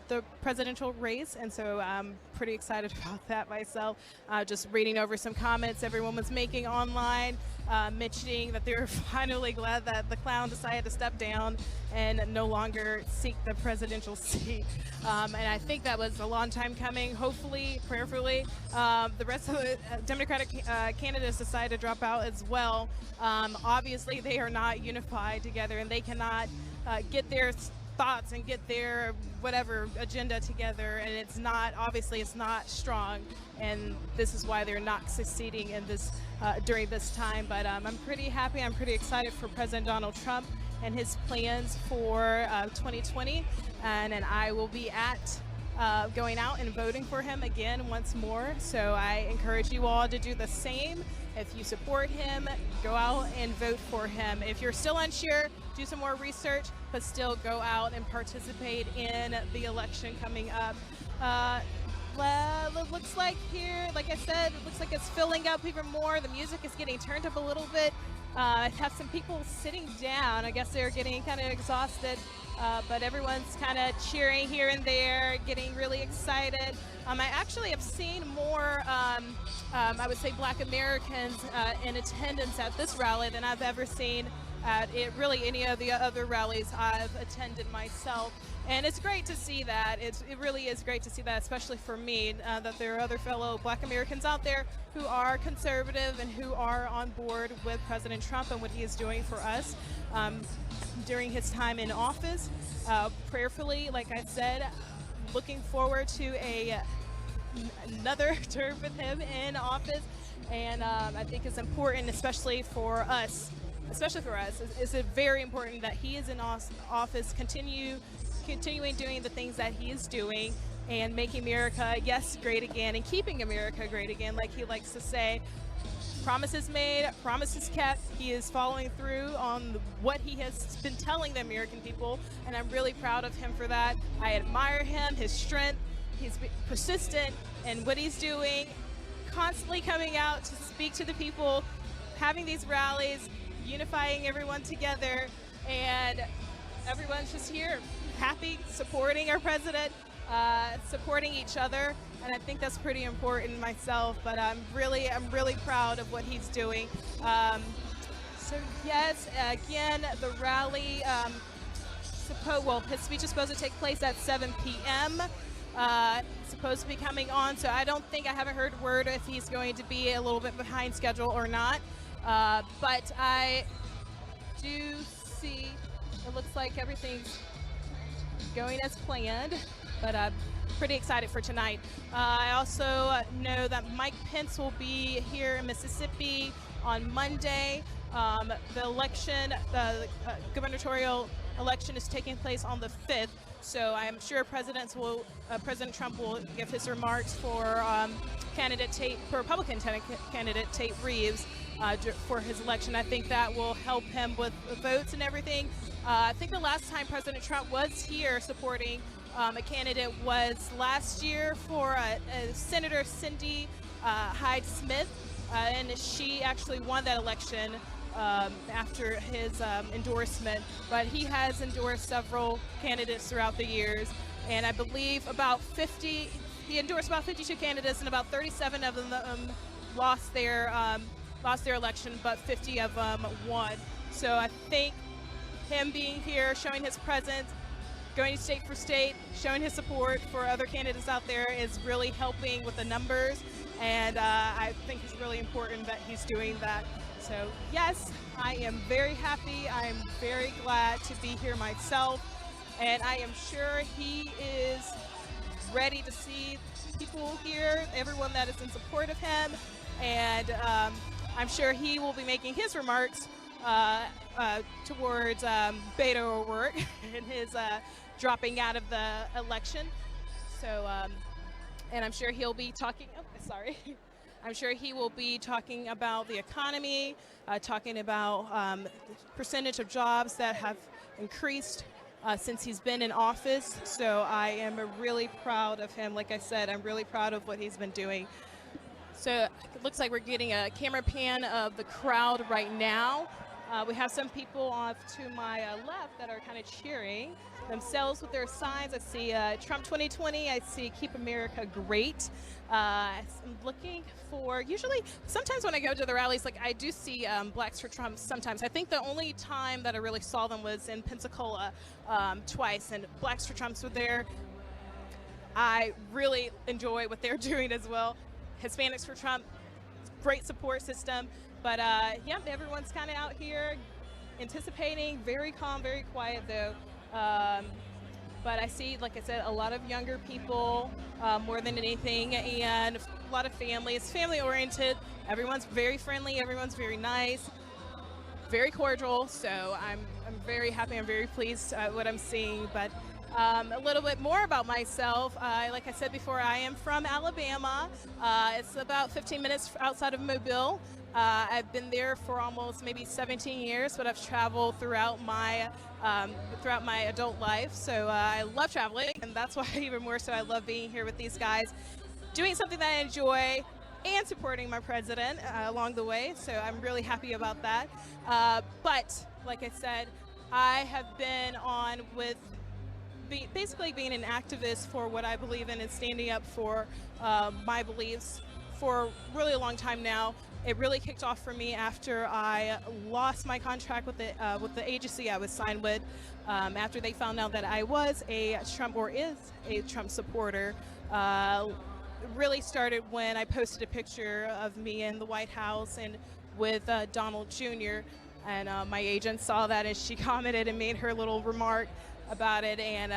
the presidential race, and so I'm pretty excited about that myself. Just reading over some comments everyone was making online, mentioning that they were finally glad that the clown decided to step down and no longer seek the presidential seat. And I think that was a long time coming. Hopefully, prayerfully, the rest of the Democratic candidates decide to drop out as well. Obviously, they are not unified together, and they cannot get their thoughts and get their whatever agenda together, and it's not strong, and this is why they're not succeeding in this during this time. But I'm pretty happy, I'm pretty excited for President Donald Trump and his plans for 2020, and I will be at going out and voting for him again once more. So I encourage you all to do the same. If you support him, go out and vote for him. If you're still unsure, do some more research, but still go out and participate in the election coming up. Well, it looks like here, like I said, it looks like it's filling up even more. The music is getting turned up a little bit. I have some people sitting down. I guess they're getting kind of exhausted, but everyone's kind of cheering here and there, getting really excited. I actually have seen more, I would say, Black Americans in attendance at this rally than I've ever seen at really any of the other rallies I've attended myself. And it's great to see that. It really is great to see that, especially for me, that there are other fellow Black Americans out there who are conservative and who are on board with President Trump and what he is doing for us during his time in office. Prayerfully, like I said, looking forward to another term with him in office. And I think it's important, especially for us, it's very important that he is in office, continuing doing the things that he is doing and making America, yes, great again, and keeping America great again, like he likes to say. Promises made, promises kept. He is following through on what he has been telling the American people, and I'm really proud of him for that. I admire him, his strength. He's persistent in what he's doing, constantly coming out to speak to the people, having these rallies, unifying everyone together, and everyone's just here, happy, supporting our president, supporting each other, and I think that's pretty important myself. But I'm really proud of what he's doing. So yes, again, the rally, his speech is supposed to take place at 7 p.m. Supposed to be coming on, so I haven't heard word if he's going to be a little bit behind schedule or not. But I do see, it looks like everything's going as planned, but I'm pretty excited for tonight. I also know that Mike Pence will be here in Mississippi on Monday. The election, the gubernatorial election is taking place on the 5th, so I'm sure President Trump will give his remarks for Republican candidate Tate Reeves for his election. I think that will help him with votes and everything. I think the last time President Trump was here supporting a candidate was last year for Senator Cindy Hyde-Smith, and she actually won that election after his endorsement. But he has endorsed several candidates throughout the years, and I believe he endorsed about 52 candidates, and about 37 of them lost their election, but 50 of them won. So I think him being here, showing his presence, going state for state, showing his support for other candidates out there is really helping with the numbers, and I think it's really important that he's doing that. So yes, I am very happy. I am very glad to be here myself, and I am sure he is ready to see people here, everyone that is in support of him, and I'm sure he will be making his remarks towards Beto O'Rourke and his dropping out of the election. So, and I'm sure he'll be talking, I'm sure he will be talking about the economy, talking about the percentage of jobs that have increased since he's been in office. So I am really proud of him. Like I said, I'm really proud of what he's been doing. So it looks like we're getting a camera pan of the crowd right now. We have some people off to my left that are kind of cheering themselves with their signs. I see Trump 2020. I see Keep America Great. I'm looking for, usually, sometimes when I go to the rallies, like I do see Blacks for Trump sometimes. I think the only time that I really saw them was in Pensacola twice, and Blacks for Trumps were there. I really enjoy what they're doing as well. Hispanics for Trump, great support system. But yeah, everyone's kind of out here anticipating, very calm, very quiet though. But I see, like I said, a lot of younger people more than anything, and a lot of families, family oriented. Everyone's very friendly, everyone's very nice, very cordial. So I'm very happy, I'm very pleased at what I'm seeing. But a little bit more about myself. Like I said before, I am from Alabama. It's about 15 minutes outside of Mobile. I've been there for almost maybe 17 years, but I've traveled throughout my adult life. So I love traveling, and that's why even more so I love being here with these guys, doing something that I enjoy and supporting my president along the way. So I'm really happy about that. But like I said, I have been on with basically being an activist for what I believe in and standing up for my beliefs for really a long time now. It really kicked off for me after I lost my contract with the agency I was signed with, after they found out that I was a Trump or is a Trump supporter. It really started when I posted a picture of me in the White House and with Donald Jr. And my agent saw that and she commented and made her little remark about it, and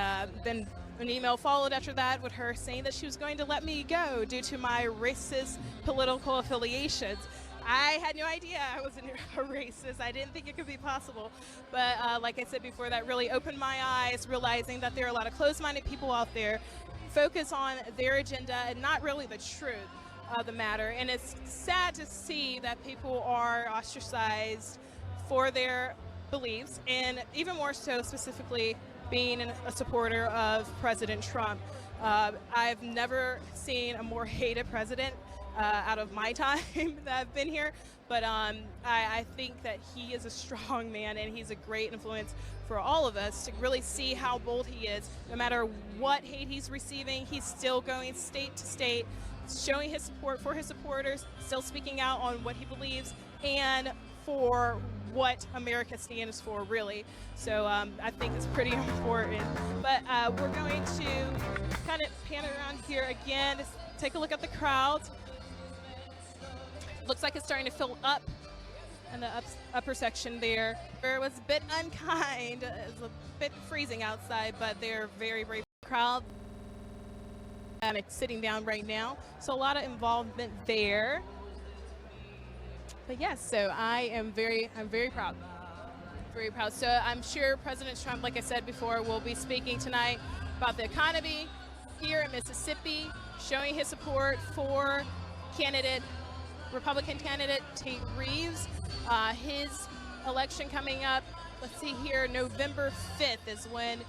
then an email followed after that with her saying that she was going to let me go due to my racist political affiliations. I had no idea I was a racist. I didn't think it could be possible. But like I said before, that really opened my eyes, realizing that there are a lot of closed-minded people out there focus on their agenda and not really the truth of the matter. And it's sad to see that people are ostracized for their beliefs, and even more so specifically being a supporter of President Trump. I've never seen a more hated president out of my time that I've been here, but I think that he is a strong man and he's a great influence for all of us to really see how bold he is. No matter what hate he's receiving, he's still going state to state, showing his support for his supporters, still speaking out on what he believes and for what America stands for, really. So I think it's pretty important. But we're going to kind of pan around here again, just take a look at the crowd. Looks like it's starting to fill up in the upper section there. It was a bit unkind. It was a bit freezing outside, but they're very, very crowd. It's sitting down right now. So a lot of involvement there. But yes, so I'm very proud. Very proud. So I'm sure President Trump, like I said before, will be speaking tonight about the economy here in Mississippi, showing his support for Republican candidate Tate Reeves. His election coming up, let's see here, November 5th is when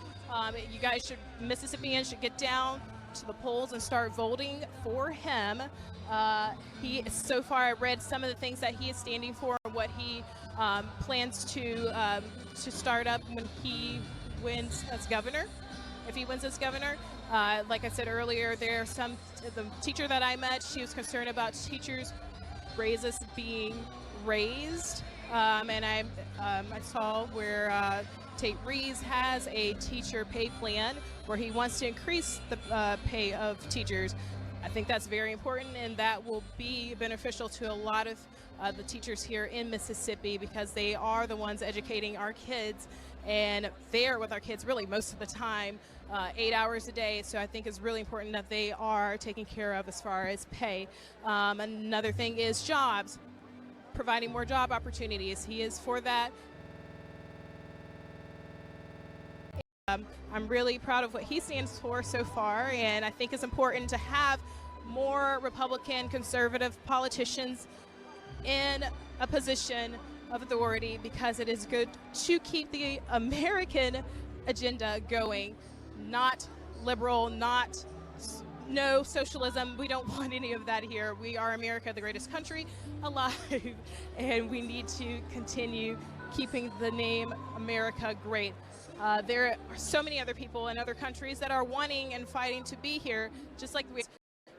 you guys Mississippians should get down to the polls and start voting for him. So far I read some of the things that he is standing for and what he plans to start up when he wins as governor. If he wins as governor, like I said earlier, the teacher that I met, she was concerned about teachers' raises being raised, and I saw where Tate Reeves has a teacher pay plan where he wants to increase the pay of teachers. I think that's very important, and that will be beneficial to a lot of the teachers here in Mississippi, because they are the ones educating our kids, and they're with our kids really most of the time, 8 hours a day. So I think it's really important that they are taken care of as far as pay. Another thing is jobs, providing more job opportunities. He is for that. I'm really proud of what he stands for so far, and I think it's important to have more Republican conservative politicians in a position of authority, because it is good to keep the American agenda going, not liberal, no socialism. We don't want any of that here. We are America, the greatest country alive, and we need to continue keeping the name America great. There are so many other people in other countries that are wanting and fighting to be here, just like we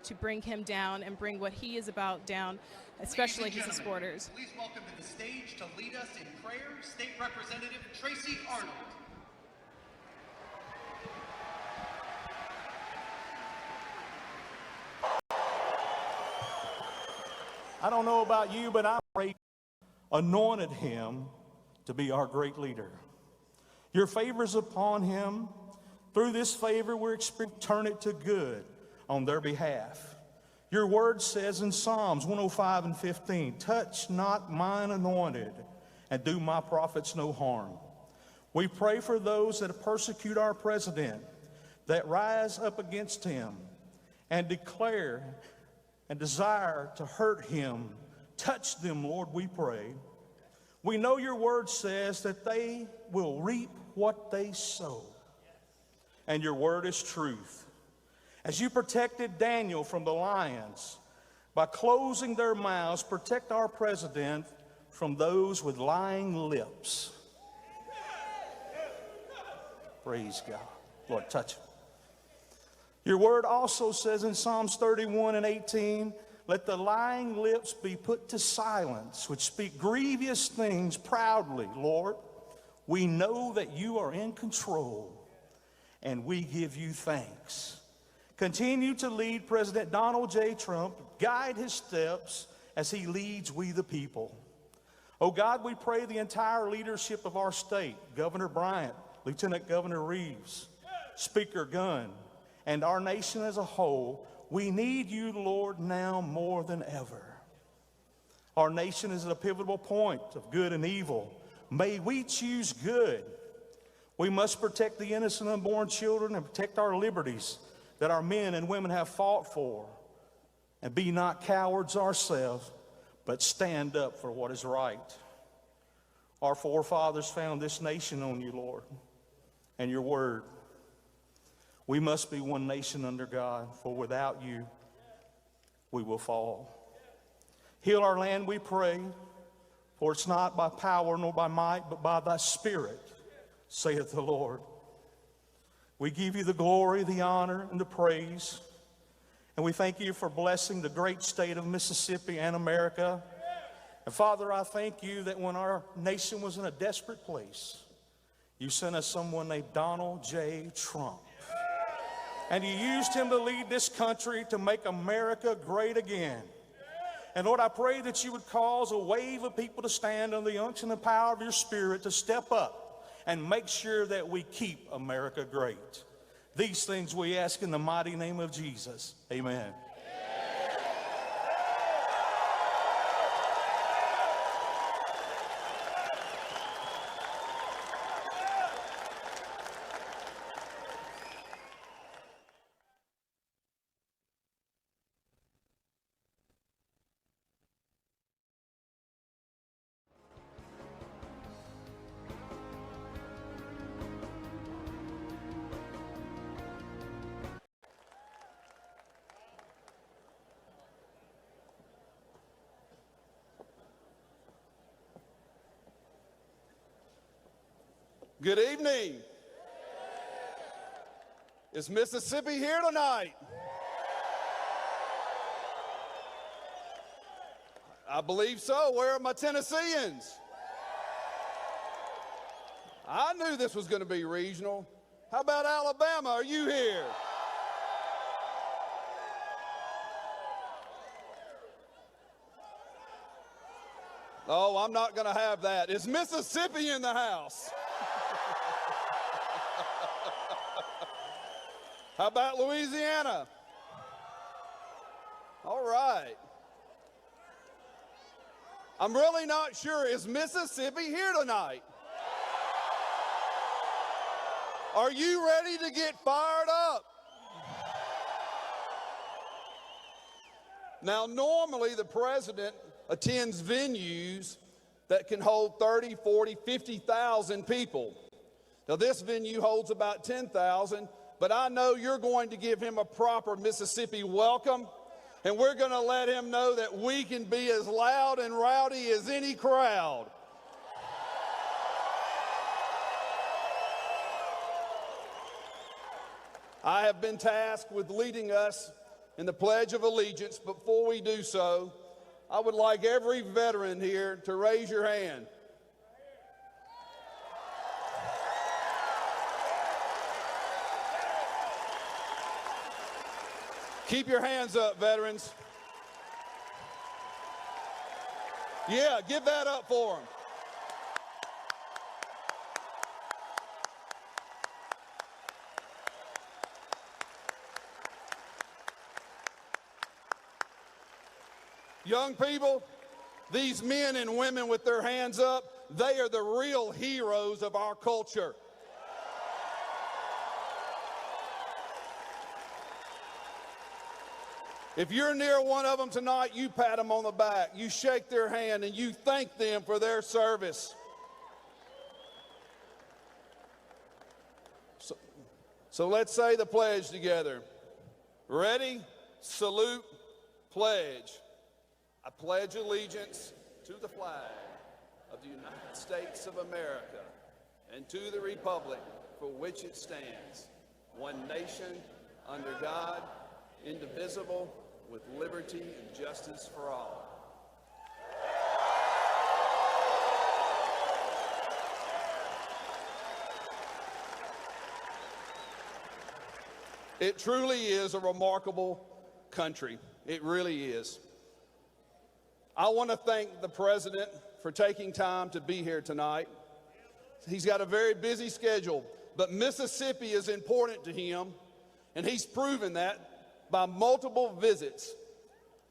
to bring him down and bring what he is about down, especially his supporters. Please welcome to the stage to lead us in prayer, State Representative Tracy Arnold. I don't know about you, but I anointed him to be our great leader. Your favor is upon him. Through this favor, we're expecting to turn it to good on their behalf. Your word says in Psalms 105:15, touch not mine anointed and do my prophets no harm. We pray for those that persecute our president, that rise up against him and declare and desire to hurt him. Touch them, Lord, we pray. We know your word says that they will reap what they sow. And your word is truth. As you protected Daniel from the lions, by closing their mouths, protect our president from those with lying lips. Praise God. Lord, touch him. Your word also says in Psalms 31:18, let the lying lips be put to silence, which speak grievous things proudly. Lord, we know that you are in control, and we give you thanks. Continue to lead President Donald J. Trump, guide his steps as he leads we the people. Oh God, we pray the entire leadership of our state, Governor Bryant, Lieutenant Governor Reeves, Speaker Gunn, and our nation as a whole, we need you, Lord, now more than ever. Our nation is at a pivotal point of good and evil. May we choose good. We must protect the innocent unborn children and protect our liberties that our men and women have fought for. And be not cowards ourselves, but stand up for what is right. Our forefathers found this nation on you, Lord, and your word. We must be one nation under God, for without you, we will fall. Heal our land, we pray, for it's not by power nor by might, but by thy Spirit, saith the Lord. We give you the glory, the honor, and the praise, and we thank you for blessing the great state of Mississippi and America. And Father, I thank you that when our nation was in a desperate place, you sent us someone named Donald J. Trump. And you used him to lead this country to make America great again. And Lord, I pray that you would cause a wave of people to stand under the unction and power of your Spirit to step up and make sure that we keep America great. These things we ask in the mighty name of Jesus. Amen. Good evening. Is Mississippi here tonight? I believe so. Where are my Tennesseans? I knew this was going to be regional. How about Alabama? Are you here? Oh, I'm not going to have that. Is Mississippi in the house? How about Louisiana? All right. I'm really not sure. Is Mississippi here tonight? Are you ready to get fired up? Now, normally the president attends venues that can hold 30, 40, 50,000 people. Now, this venue holds about 10,000. But I know you're going to give him a proper Mississippi welcome, and we're going to let him know that we can be as loud and rowdy as any crowd. I have been tasked with leading us in the Pledge of Allegiance. Before we do so, I would like every veteran here to raise your hand. Keep your hands up, veterans. Yeah, give that up for them. Young people, these men and women with their hands up, they are the real heroes of our culture. If you're near one of them tonight, you pat them on the back, you shake their hand, and you thank them for their service. So let's say the pledge together. Ready? Salute, pledge. I pledge allegiance to the flag of the United States of America and to the republic for which it stands, one nation, under God, indivisible, with liberty and justice for all. It truly is a remarkable country. It really is. I want to thank the President for taking time to be here tonight. He's got a very busy schedule, but Mississippi is important to him, and he's proven that by multiple visits.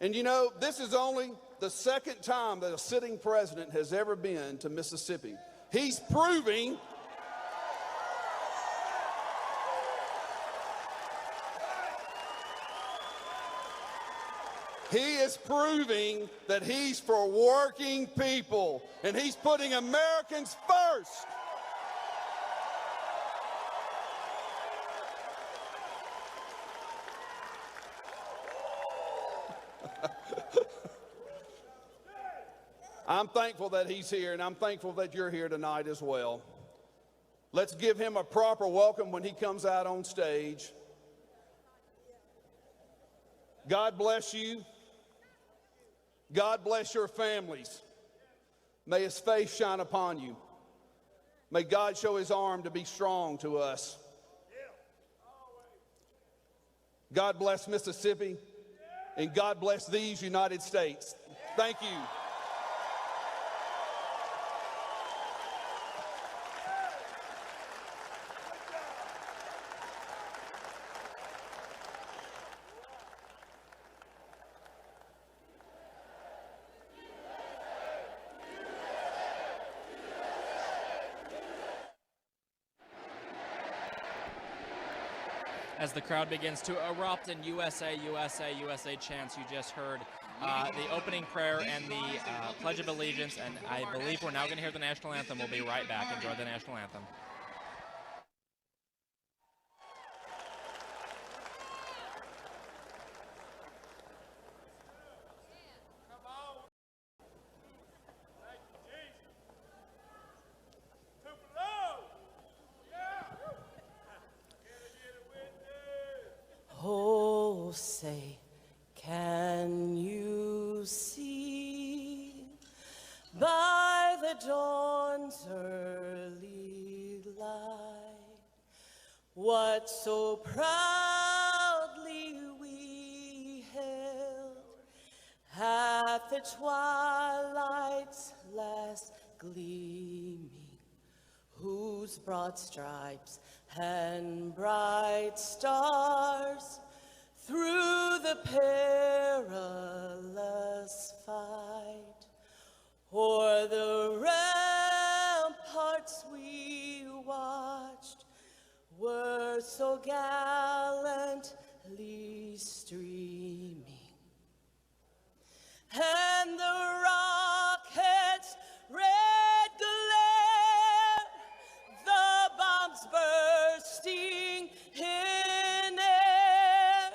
And you know, this is only the second time that a sitting president has ever been to Mississippi. He's proving that he's for working people, and he's putting Americans first. I'm thankful that he's here, and I'm thankful that you're here tonight as well. Let's give him a proper welcome when he comes out on stage. God bless you. God bless your families. May his face shine upon you. May God show his arm to be strong to us. God bless Mississippi, and God bless these United States. Thank you. As the crowd begins to erupt in USA, USA, USA chants, you just heard the opening prayer and the Pledge of Allegiance, and I believe we're now going to hear the national anthem. We'll be right back. Enjoy the national anthem. Oh, say, can you see by the dawn's early light what so proudly we hailed at the twilight's last gleaming, whose broad stripes and bright stars through the perilous fight o'er the ramparts we watched were so gallantly streaming, and the rockets' red glare, the bombs bursting in air,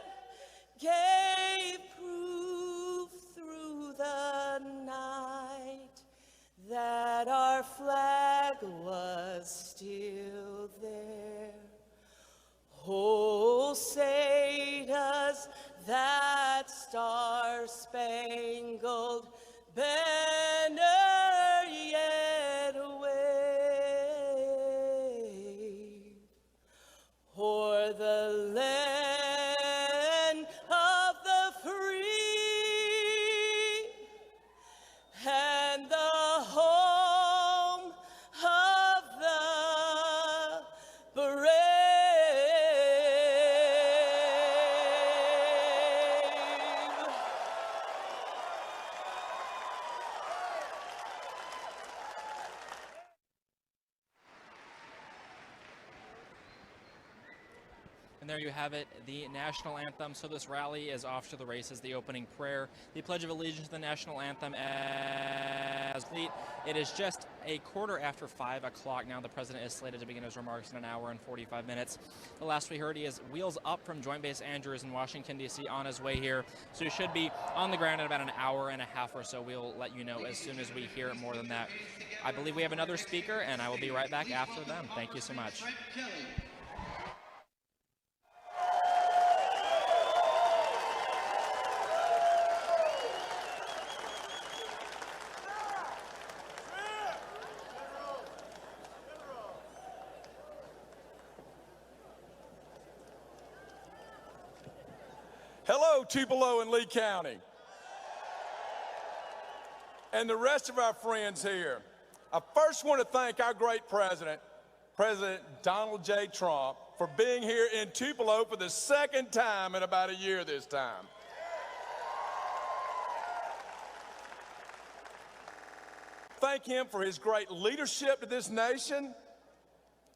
gave proof through the night that our flag was still there. Oh, that star-spangled banner yet wave o'er the land of the free and the home of the brave. And there you have it, the national anthem. So this rally is off to the races, the opening prayer, the Pledge of Allegiance, the national anthem as complete. It is just a quarter after 5 o'clock now. The president is slated to begin his remarks in an hour and 45 minutes. The last we heard, he is wheels up from Joint Base Andrews in Washington, D.C. on his way here. So he should be on the ground in about an hour and a half or so. We'll let you know as soon as we hear more than that. I believe we have another speaker, and I will be right back after them. Thank you so much. Hello, Tupelo and Lee County. And the rest of our friends here. I first want to thank our great president, President Donald J. Trump, for being here in Tupelo for the second time in about a year this time. Thank him for his great leadership to this nation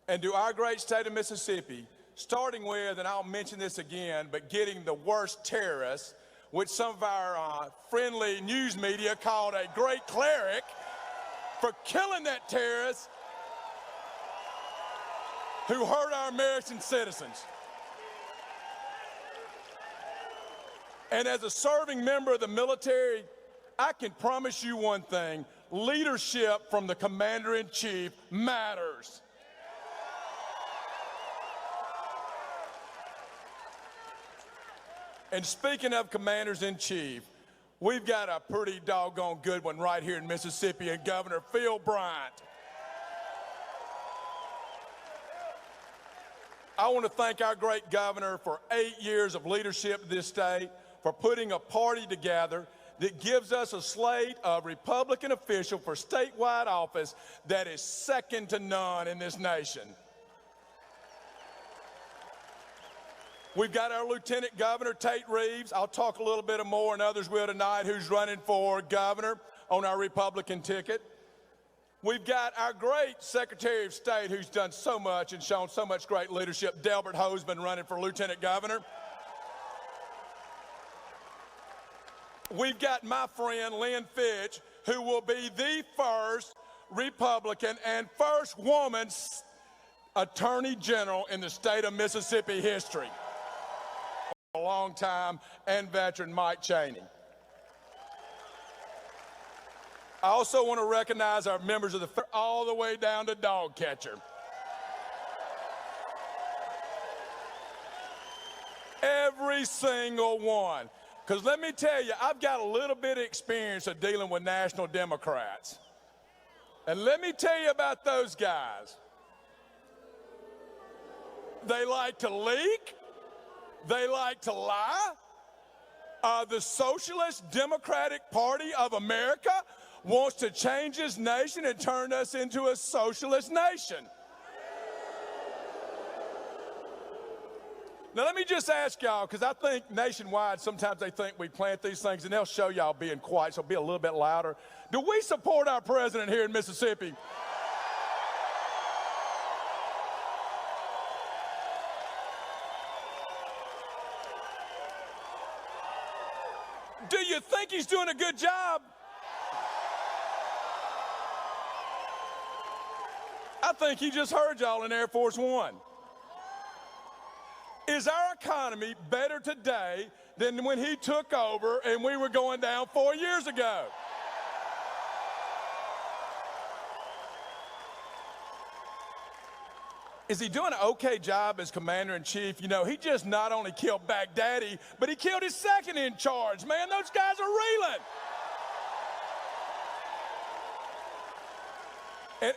and to our great state of Mississippi, starting with, and I'll mention this again, but getting the worst terrorist, which some of our friendly news media called a great cleric, for killing that terrorist who hurt our American citizens. And as a serving member of the military, I can promise you one thing: leadership from the commander-in-chief matters. And speaking of commanders-in-chief, we've got a pretty doggone good one right here in Mississippi, and Governor Phil Bryant. I want to thank our great governor for 8 years of leadership in this state, for putting a party together that gives us a slate of Republican officials for statewide office that is second to none in this nation. We've got our Lieutenant Governor, Tate Reeves. I'll talk a little bit more, and others will tonight, who's running for governor on our Republican ticket. We've got our great Secretary of State, who's done so much and shown so much great leadership, Delbert Hosemann, running for Lieutenant Governor. We've got my friend, Lynn Fitch, who will be the first Republican and first woman Attorney General in the state of Mississippi history. A long time, and veteran Mike Cheney. I also want to recognize our members of the all the way down to dog catcher. Every single one. Because let me tell you, I've got a little bit of experience of dealing with national Democrats. And let me tell you about those guys. They like to leak. They like to lie. The Socialist Democratic Party of America wants to change this nation and turn us into a socialist nation. Now, let me just ask y'all, because I think nationwide, sometimes they think we plant these things, and they'll show y'all being quiet, so be a little bit louder. Do we support our president here in Mississippi? Do you think he's doing a good job? I think he just heard y'all in Air Force One. Is our economy better today than when he took over and we were going down 4 years ago? is he doing an okay job as commander-in-chief? You know, he just not only killed Baghdadi, but he killed his second in charge. Man, those guys are reeling.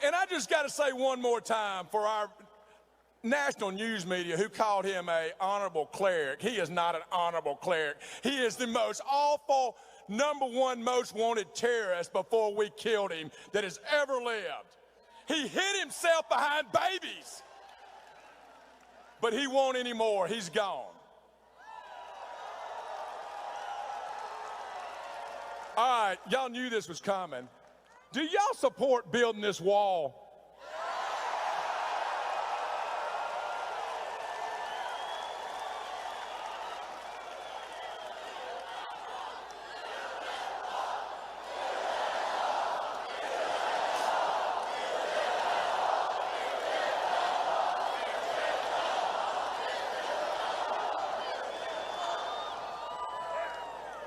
And I just got to say one more time for our national news media who called him a honorable cleric. He is not an honorable cleric. He is the most awful, #1 most wanted terrorist before we killed him that has ever lived. He hid himself behind babies, but he won't anymore. He's gone. All right, y'all knew this was coming. Do y'all support building this wall?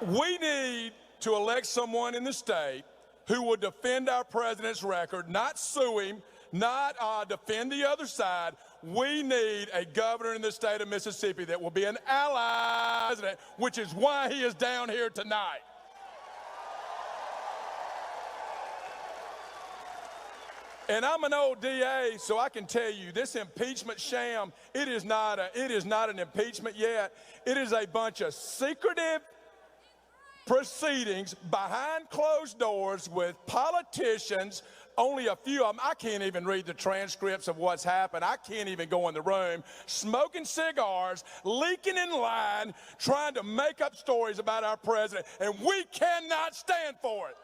We need to elect someone in the state who will defend our president's record, not sue him, not defend the other side. We need a governor in the state of Mississippi that will be an ally president, which is why he is down here tonight. And I'm an old DA, so I can tell you this impeachment sham, it is not an impeachment yet. It is a bunch of secretive proceedings behind closed doors with politicians, only a few of them. I can't even read the transcripts of what's happened. I can't even go in the room, smoking cigars, leaking in line, trying to make up stories about our president, and we cannot stand for it.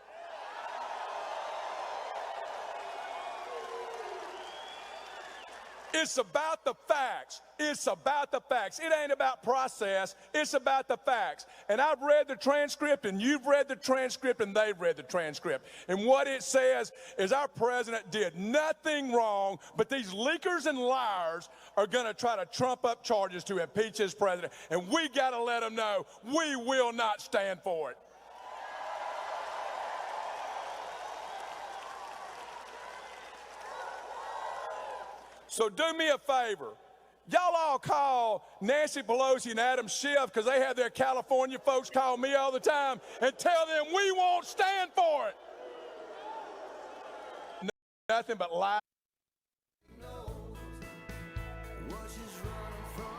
It's about the facts. It's about the facts. It ain't about process. It's about the facts. And I've read the transcript, and you've read the transcript, and they've read the transcript. And what it says is our president did nothing wrong, but these leakers and liars are going to try to trump up charges to impeach his president. And we got to let them know we will not stand for it. So do me a favor. Y'all all call Nancy Pelosi and Adam Schiff, because they have their California folks call me all the time, and tell them we won't stand for it. Nothing but lies.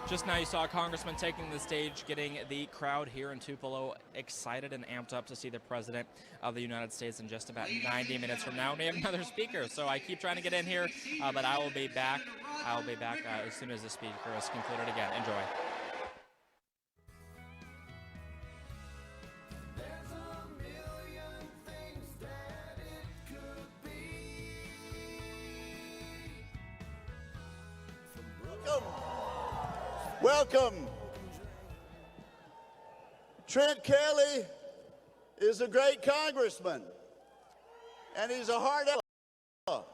Just now you saw a congressman taking the stage, getting the crowd here in Tupelo excited and amped up to see the president of the United States in just about 90 minutes from now. We have another speaker, so I keep trying to get in here, but I will be back. I will be back as soon as the speaker is concluded again. Enjoy. Welcome. Trent Kelly is a great congressman, and he's a hard fella.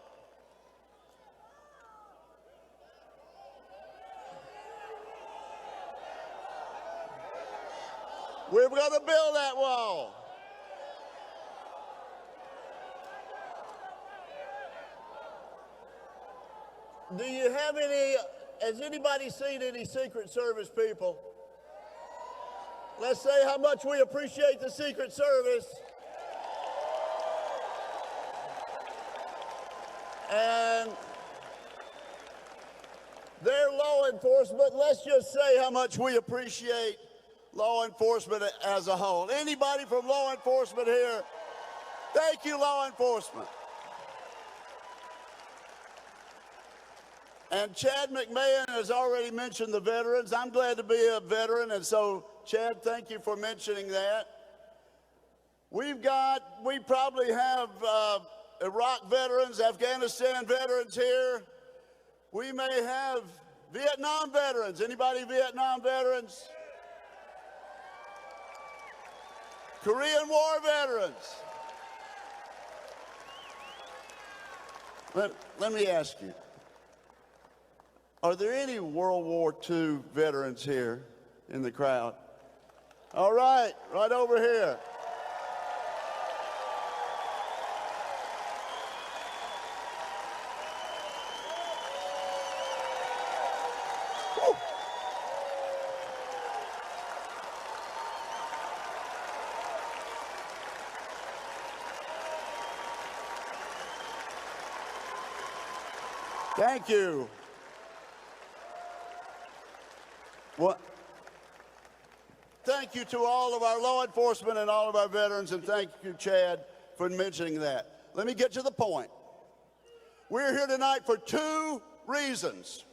We're going to build that wall. Do you have any? Has anybody seen any Secret Service people? Let's say how much we appreciate the Secret Service. And their law enforcement, let's just say how much we appreciate law enforcement as a whole. Anybody from law enforcement here? Thank you, law enforcement. And Chad McMahon has already mentioned the veterans. I'm glad to be a veteran, and so, Chad, thank you for mentioning that. We probably have Iraq veterans, Afghanistan veterans here. We may have Vietnam veterans. Anybody Vietnam veterans? Korean War veterans. Let me ask you. Are there any World War II veterans here in the crowd? All right, right over here. Thank you. Well, thank you to all of our law enforcement and all of our veterans, and thank you, Chad, for mentioning that. Let me get to the point. We're here tonight for two reasons: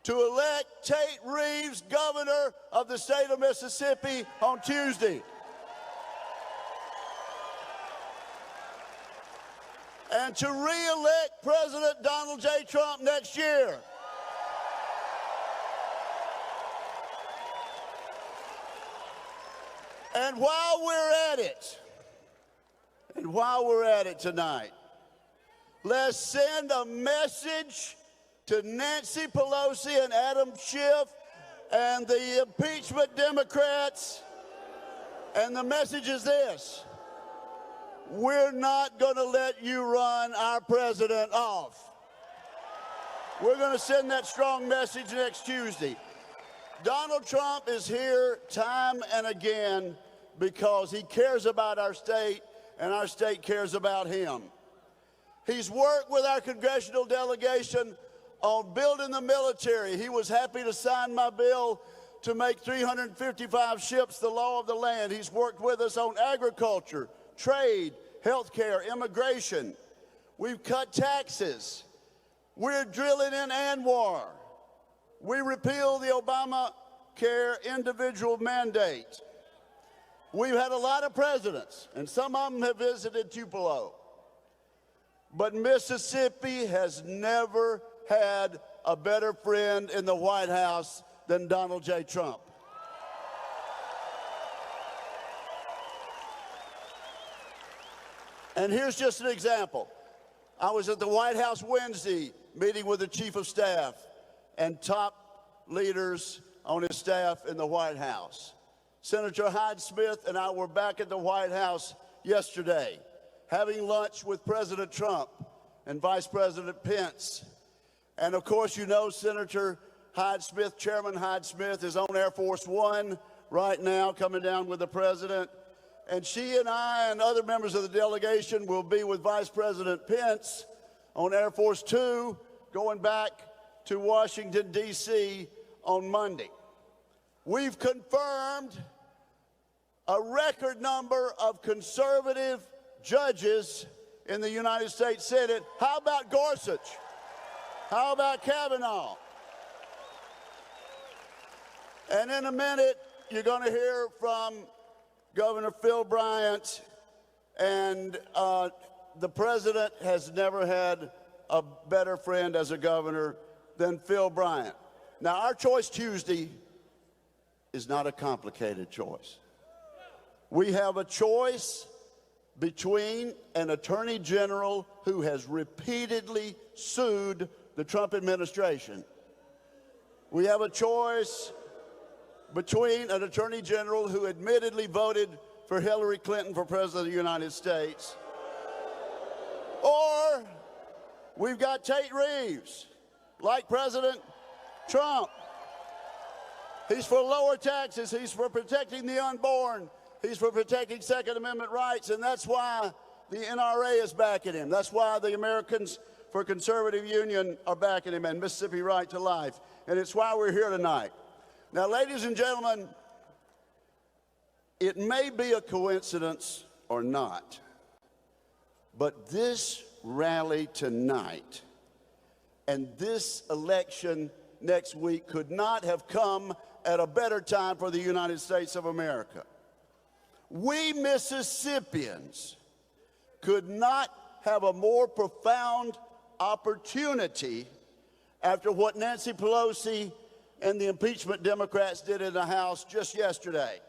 to elect Tate Reeves governor of the state of Mississippi on Tuesday, and to re-elect President Donald J. Trump next year. And while we're at it tonight, let's send a message to Nancy Pelosi and Adam Schiff and the impeachment Democrats. And the message is this: we're not going to let you run our president off. We're going to send that strong message next Tuesday. Donald Trump is here time and again because he cares about our state and our state cares about him. He's worked with our congressional delegation on building the military. He was happy to sign my bill to make 355 ships the law of the land. He's worked with us on agriculture, trade, healthcare, immigration. We've cut taxes. We're drilling in ANWR. We repealed the Obamacare individual mandate. We've had a lot of presidents, and some of them have visited Tupelo. But Mississippi has never had a better friend in the White House than Donald J. Trump. And here's just an example. I was at the White House Wednesday meeting with the Chief of Staff and top leaders on his staff in the White House. Senator Hyde-Smith and I were back at the White House yesterday, having lunch with President Trump and Vice President Pence. And of course, you know Senator Hyde-Smith, Chairman Hyde-Smith, is on Air Force One right now, coming down with the President. And she and I and other members of the delegation will be with Vice President Pence on Air Force Two, going back to Washington, D.C. on Monday. We've confirmed a record number of conservative judges in the United States Senate. How about Gorsuch? How about Kavanaugh? And in a minute, you're going to hear from Governor Phil Bryant, and the president has never had a better friend as a governor than Phil Bryant. Now, our choice Tuesday is not a complicated choice. We have a choice between an attorney general who has repeatedly sued the Trump administration. We have a choice between an attorney general who admittedly voted for Hillary Clinton for president of the United States, or we've got Tate Reeves, like President Trump. He's for lower taxes. He's for protecting the unborn. He's for protecting Second Amendment rights, and that's why the NRA is backing him. That's why the Americans for Conservative Union are backing him, and Mississippi Right to Life. And it's why we're here tonight. Now, ladies and gentlemen, it may be a coincidence or not, but this rally tonight and this election next week could not have come at a better time for the United States of America. We Mississippians could not have a more profound opportunity after what Nancy Pelosi and the impeachment Democrats did in the House just yesterday.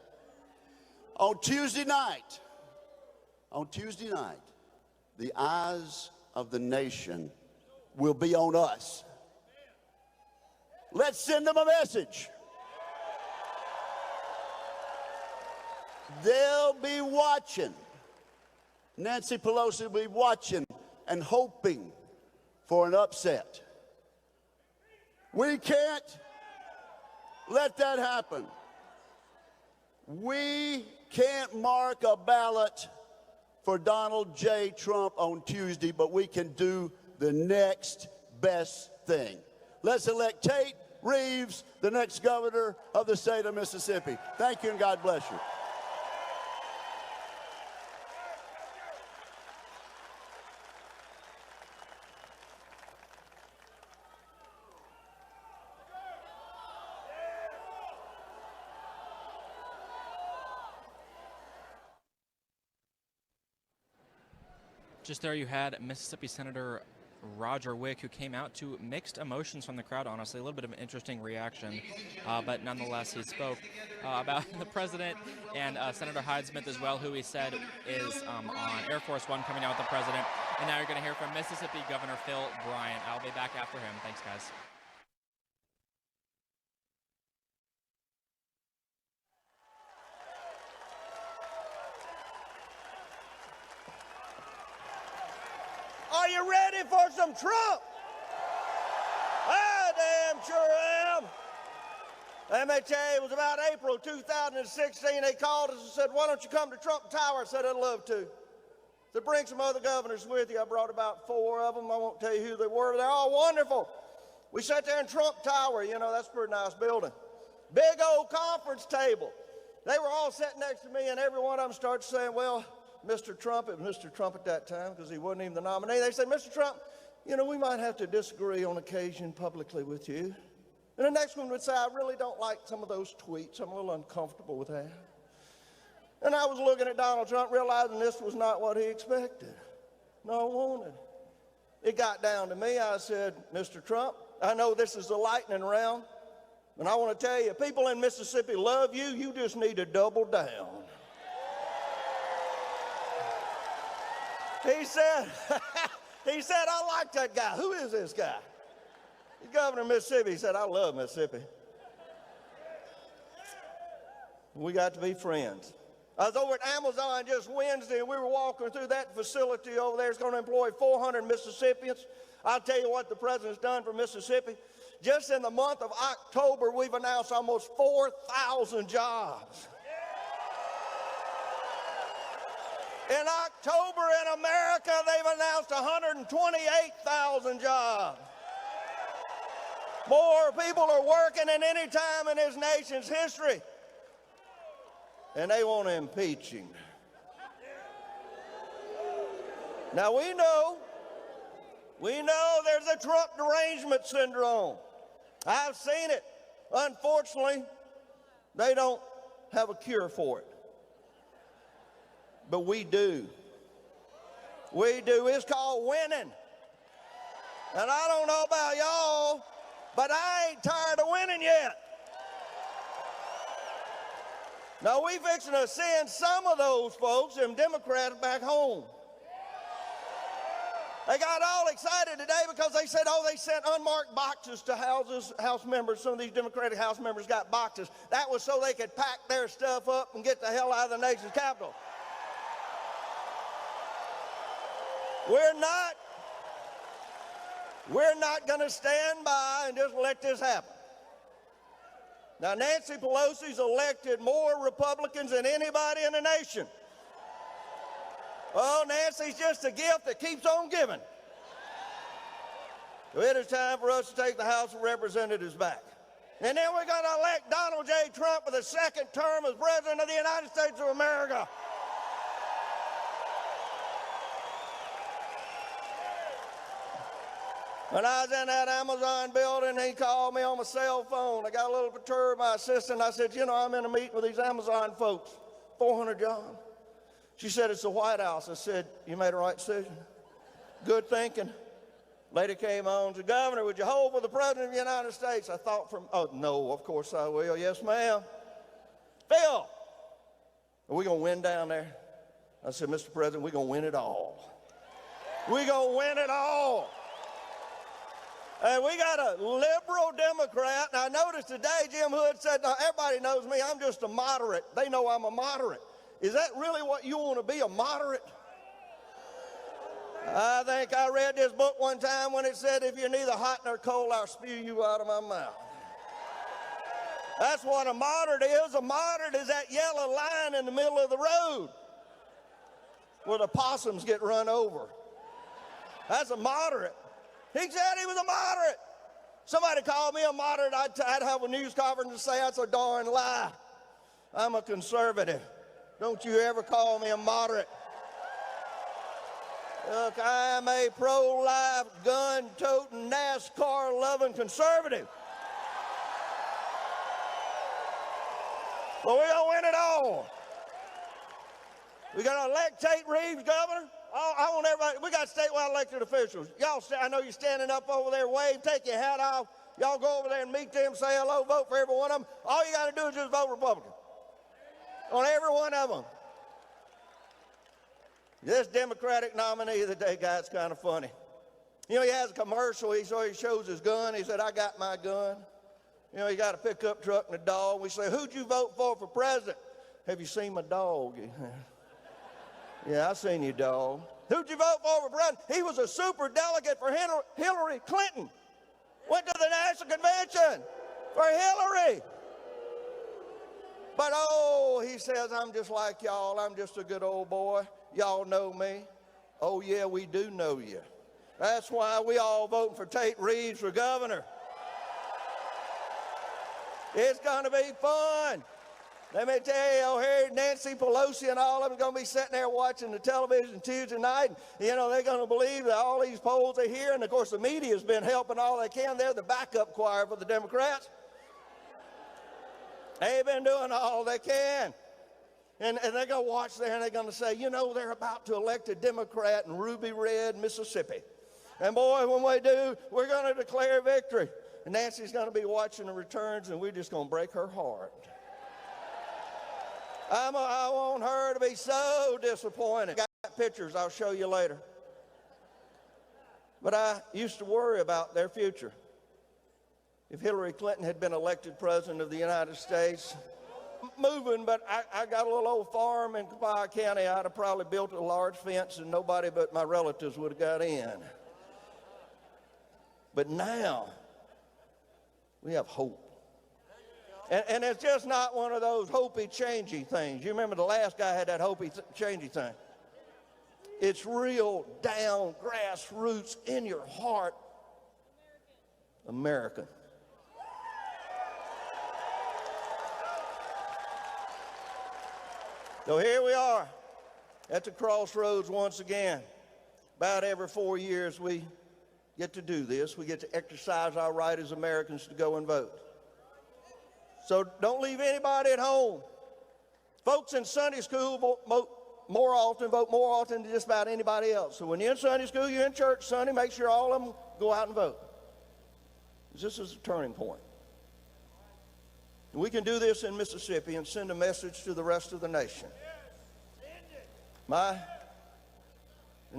On Tuesday night, the eyes of the nation will be on us. Let's send them a message. They'll be watching. Nancy Pelosi will be watching and hoping for an upset. We can't let that happen. We can't mark a ballot for Donald J. Trump on Tuesday, but we can do the next best thing. Let's elect Tate Reeves, the next governor of the state of Mississippi. Thank you, and God bless you. Just there you had Mississippi Senator Roger Wick, who came out to mixed emotions from the crowd, honestly. A little bit of an interesting reaction, but nonetheless he spoke about the president and Senator Hyde-Smith as well, who he said is on Air Force One coming out with the president. And now you're going to hear from Mississippi Governor Phil Bryant. I'll be back after him. Thanks, guys. Are you ready for some Trump? I damn sure am. Let me tell you, it was about April 2016. They called us and said, why don't you come to Trump Tower? I said, I'd love to. They bring some other governors with you. I brought about 4 of them. I won't tell you who they were. They're all wonderful. We sat there in Trump Tower. You know, that's a pretty nice building. Big old conference table. They were all sitting next to me, and every one of them started saying, well, Mr. Trump, it was Mr. Trump at that time because he wasn't even the nominee. They said, Mr. Trump, you know, we might have to disagree on occasion publicly with you. And the next one would say, I really don't like some of those tweets. I'm a little uncomfortable with that. And I was looking at Donald Trump, realizing this was not what he expected, nor wanted. It got down to me. I said, Mr. Trump, I know this is the lightning round, and I want to tell you, people in Mississippi love you. You just need to double down. He said, I like that guy. Who is this guy? He's governor of Mississippi. He said, I love Mississippi. We got to be friends. I was over at Amazon just Wednesday, and we were walking through that facility over there. It's going to employ 400 Mississippians. I'll tell you what the president's done for Mississippi. Just in the month of October, we've announced almost 4,000 jobs. In October in America, they've announced 128,000 jobs. More people are working than any time in this nation's history. And they want to impeach him. Now we know there's a Trump derangement syndrome. I've seen it. Unfortunately, they don't have a cure for it. But we do. We do. It's called winning. And I don't know about y'all, but I ain't tired of winning yet. Now, we fixing to send some of those folks, them Democrats, back home. They got all excited today because they said, oh, they sent unmarked boxes to House members. Some of these Democratic House members got boxes. That was so they could pack their stuff up and get the hell out of the nation's capital. We're not going to stand by and just let this happen. Now, Nancy Pelosi's elected more Republicans than anybody in the nation. Oh, Nancy's just a gift that keeps on giving. So it is time for us to take the House of Representatives back. And then we're going to elect Donald J. Trump for the second term as President of the United States of America. When I was in that Amazon building, he called me on my cell phone. I got a little perturbed, my assistant. I said, you know, I'm in a meeting with these Amazon folks, 400 jobs. She said, it's the White House. I said, you made the right decision. Good thinking. Lady came on and said, Governor, would you hold for the President of the United States? I thought oh, no, of course I will. Yes, ma'am. Phil, are we going to win down there? I said, Mr. President, we're going to win it all. We're going to win it all. And we got a liberal Democrat. And I noticed today Jim Hood said, now everybody knows me, I'm just a moderate. They know I'm a moderate. Is that really what you want to be, a moderate? I think I read this book one time when it said, if you're neither hot nor cold, I'll spew you out of my mouth. That's what a moderate is. A moderate is that yellow line in the middle of the road where the possums get run over. That's a moderate. He said he was a moderate. Somebody called me a moderate, I'd have a news conference and say that's a darn lie. I'm a conservative. Don't you ever call me a moderate. Look, I am a pro-life, gun-toting, NASCAR-loving conservative. But we're going to win it all. We're going to elect Tate Reeves governor. I want everybody, we got statewide elected officials. Y'all, I know you're standing up over there, wave, take your hat off. Y'all go over there and meet them, say hello, vote for every one of them. All you got to do is just vote Republican. On every one of them. This Democratic nominee that they got's kind of funny. You know, he has a commercial, he shows his gun. He said, I got my gun. You know, he got a pickup truck and a dog. We say, who'd you vote for president? Have you seen my dog? Yeah, I seen your dog. Who'd you vote for president? He was a super delegate for Hillary Clinton. Went to the National Convention for Hillary. But oh, he says, I'm just like y'all. I'm just a good old boy. Y'all know me. Oh, yeah, we do know you. That's why we all voting for Tate Reeves for governor. It's going to be fun. Let me tell you, here Nancy Pelosi and all of them are going to be sitting there watching the television Tuesday night. You know, they're going to believe that all these polls are here. And, of course, the media has been helping all they can. They're the backup choir for the Democrats. They've been doing all they can. And they're going to watch there and they're going to say, you know, they're about to elect a Democrat in Ruby Red, Mississippi. And, boy, when we do, we're going to declare victory. And Nancy's going to be watching the returns, and we're just going to break her heart. I want her to be so disappointed. Got pictures I'll show you later. But I used to worry about their future. If Hillary Clinton had been elected president of the United States, moving, but I got a little old farm in Copiah County. I'd have probably built a large fence and nobody but my relatives would have got in. But now, we have hope. And it's just not one of those hopey-changey things. You remember the last guy had that hopey-changey thing. It's real down, grassroots, in your heart, American. So here we are at the crossroads once again. About every 4 years we get to do this. We get to exercise our right as Americans to go and vote. So don't leave anybody at home. Folks in Sunday school vote more often than just about anybody else. So when you're in Sunday school, you're in church Sunday, make sure all of them go out and vote. This is a turning point. We can do this in Mississippi and send a message to the rest of the nation. In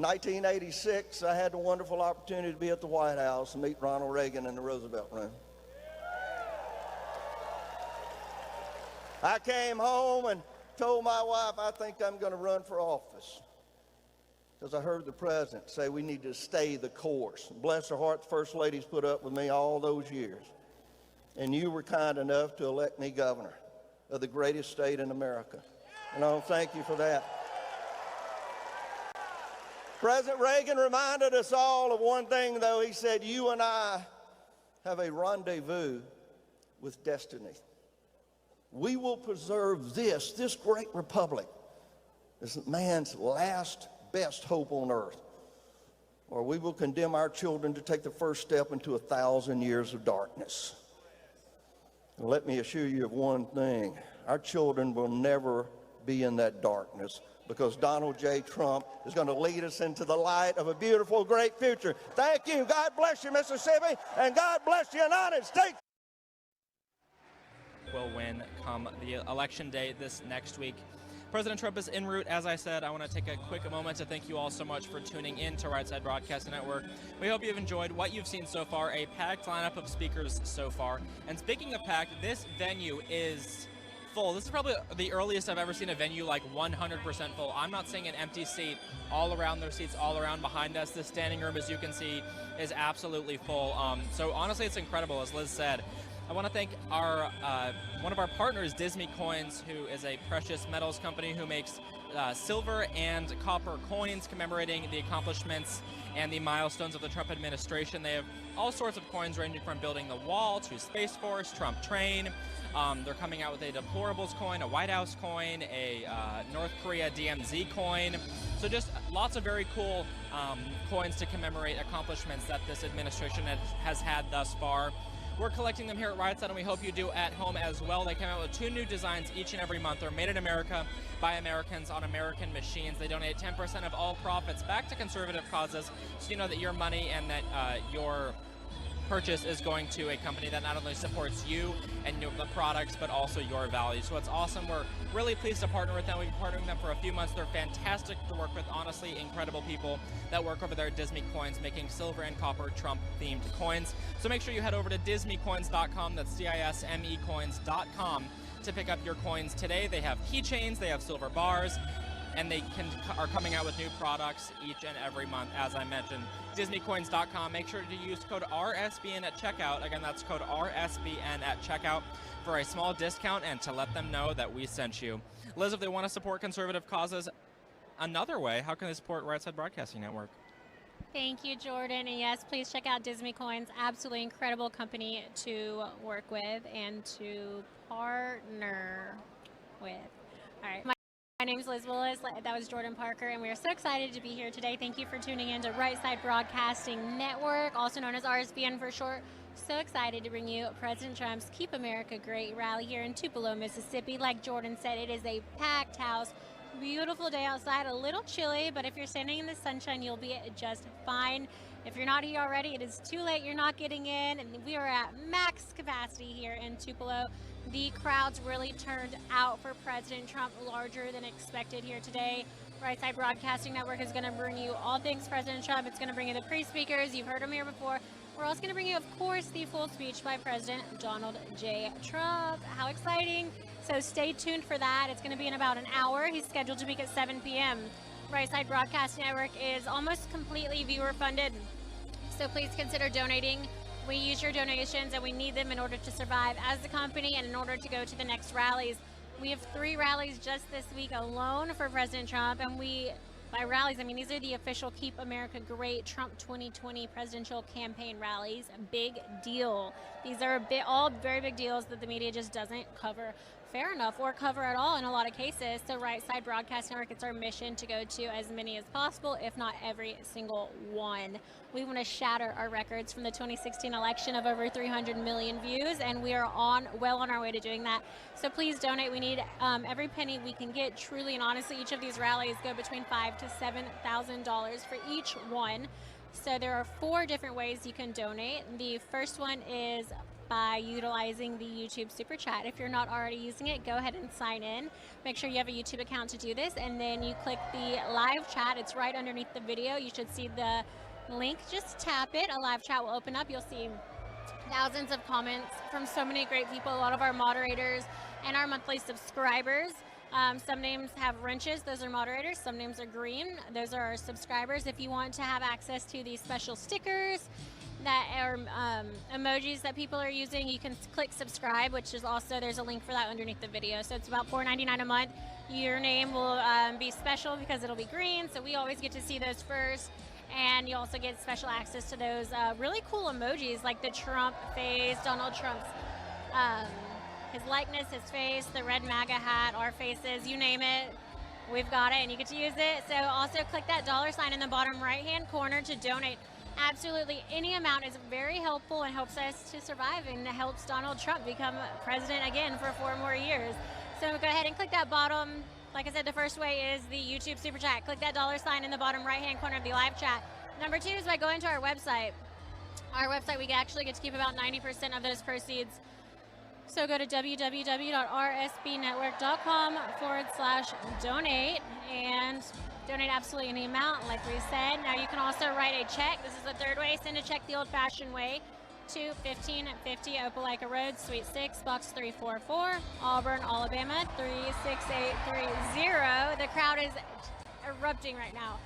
1986, I had the wonderful opportunity to be at the White House and meet Ronald Reagan in the Roosevelt Room. I came home and told my wife, I think I'm going to run for office. Because I heard the president say we need to stay the course. Bless her heart, the First Lady's put up with me all those years. And you were kind enough to elect me governor of the greatest state in America. And I want to thank you for that. President Reagan reminded us all of one thing, though. He said, you and I have a rendezvous with destiny. We will preserve this great republic as man's last best hope on earth, or we will condemn our children to take the first step into 1,000 years of darkness. And let me assure you of one thing. Our children will never be in that darkness because Donald J. Trump is going to lead us into the light of a beautiful, great future. Thank you. God bless you, Mississippi, and God bless the United States. Will win come the election day this next week. President Trump is en route. As I said, I want to take a quick moment to thank you all so much for tuning in to Right Side Broadcasting Network. We hope you've enjoyed what you've seen so far, a packed lineup of speakers so far. And speaking of packed, this venue is full. This is probably the earliest I've ever seen a venue like 100% full. I'm not seeing an empty seat all around. Their seats all around behind us. The standing room, as you can see, is absolutely full. So honestly, it's incredible, as Liz said. I want to thank our one of our partners, Disney Coins, who is a precious metals company who makes silver and copper coins commemorating the accomplishments and the milestones of the Trump administration. They have all sorts of coins ranging from building the wall to Space Force, Trump train. They're coming out with a deplorables coin, a White House coin, a North Korea DMZ coin. So just lots of very cool coins to commemorate accomplishments that this administration has had thus far. We're collecting them here at Right Side, and we hope you do at home as well. They come out with 2 new designs each and every month. They're made in America by Americans on American machines. They donate 10% of all profits back to conservative causes, so you know that your money and that your purchase is going to a company that not only supports you and the products, but also your values. So it's awesome. We're really pleased to partner with them. We've been partnering with them for a few months. They're fantastic to work with. Honestly, incredible people that work over there at Disney Coins, making silver and copper Trump-themed coins. So make sure you head over to disneycoins.com. That's DISME coins.com to pick up your coins today. They have keychains, they have silver bars, and they are coming out with new products each and every month, as I mentioned. DisneyCoins.com. Make sure to use code RSBN at checkout. Again, that's code RSBN at checkout for a small discount and to let them know that we sent you. Liz, if they want to support conservative causes another way, how can they support Right Side Broadcasting Network? Thank you, Jordan. And yes, please check out Disney Coins. Absolutely incredible company to work with and to partner with. All right. My name is Liz Willis. That was Jordan Parker, and we are so excited to be here today. Thank you for tuning in to Right Side Broadcasting Network, also known as RSBN for short. So excited to bring you President Trump's Keep America Great rally here in Tupelo, Mississippi. Like Jordan said, it is a packed house. Beautiful day outside, a little chilly, but if you're standing in the sunshine, you'll be just fine. If you're not here already, it is too late. You're not getting in, and we are at max capacity here in Tupelo. The crowds really turned out for President Trump, larger than expected here today. Right Side Broadcasting Network is going to bring you all things President Trump. It's going to bring you the pre-speakers. You've heard them here before. We're also going to bring you, of course, the full speech by President Donald J. Trump. How exciting. So stay tuned for that. It's going to be in about an hour. He's scheduled to speak at 7 p.m. Right Side Broadcasting Network is almost completely viewer funded. So please consider donating. We use your donations and we need them in order to survive as a company and in order to go to the next rallies. We have 3 rallies just this week alone for President Trump, and by rallies, I mean these are the official Keep America Great Trump 2020 presidential campaign rallies. Big deal. These are all very big deals that the media just doesn't cover fair enough or cover at all in a lot of cases. So Right Side Broadcast Network, it's our mission to go to as many as possible, if not every single one. We want to shatter our records from the 2016 election of over 300 million views, and we are well on our way to doing that. So please donate. We need every penny we can get. Truly and honestly, each of these rallies go between $5,000 to $7,000 for each one. So there are 4 different ways you can donate. The first one is by utilizing the YouTube Super Chat. If you're not already using it, go ahead and sign in. Make sure you have a YouTube account to do this, and then you click the live chat. It's right underneath the video. You should see the link. Just tap it. A live chat will open up. You'll see thousands of comments from so many great people, a lot of our moderators and our monthly subscribers. Some names have wrenches, those are moderators. Some names are green, those are our subscribers. If you want to have access to these special stickers that are emojis that people are using, you can click subscribe, which is also, there's a link for that underneath the video. So it's about $4.99 a month. Your name will be special because it'll be green, so we always get to see those first. And you also get special access to those really cool emojis, like the Trump face, Donald Trump's his likeness, his face, the red MAGA hat, our faces, you name it, we've got it, and you get to use it. So also click that $sign in the bottom right-hand corner to donate. Absolutely any amount is very helpful and helps us to survive and helps Donald Trump become president again for 4 more years. So go ahead and click that bottom. Like I said, the first way is the YouTube Super Chat. Click that $sign in the bottom right-hand corner of the live chat. Number 2 is by going to our website. Our website, we actually get to keep about 90% of those proceeds. So go to www.rsbnetwork.com/donate and donate absolutely any amount, like we said. Now you can also write a check. This is the 3rd way. Send a check the old-fashioned way to 1550 Opelika Road, Suite 6, Box 344, Auburn, Alabama 36830. The crowd is erupting right now.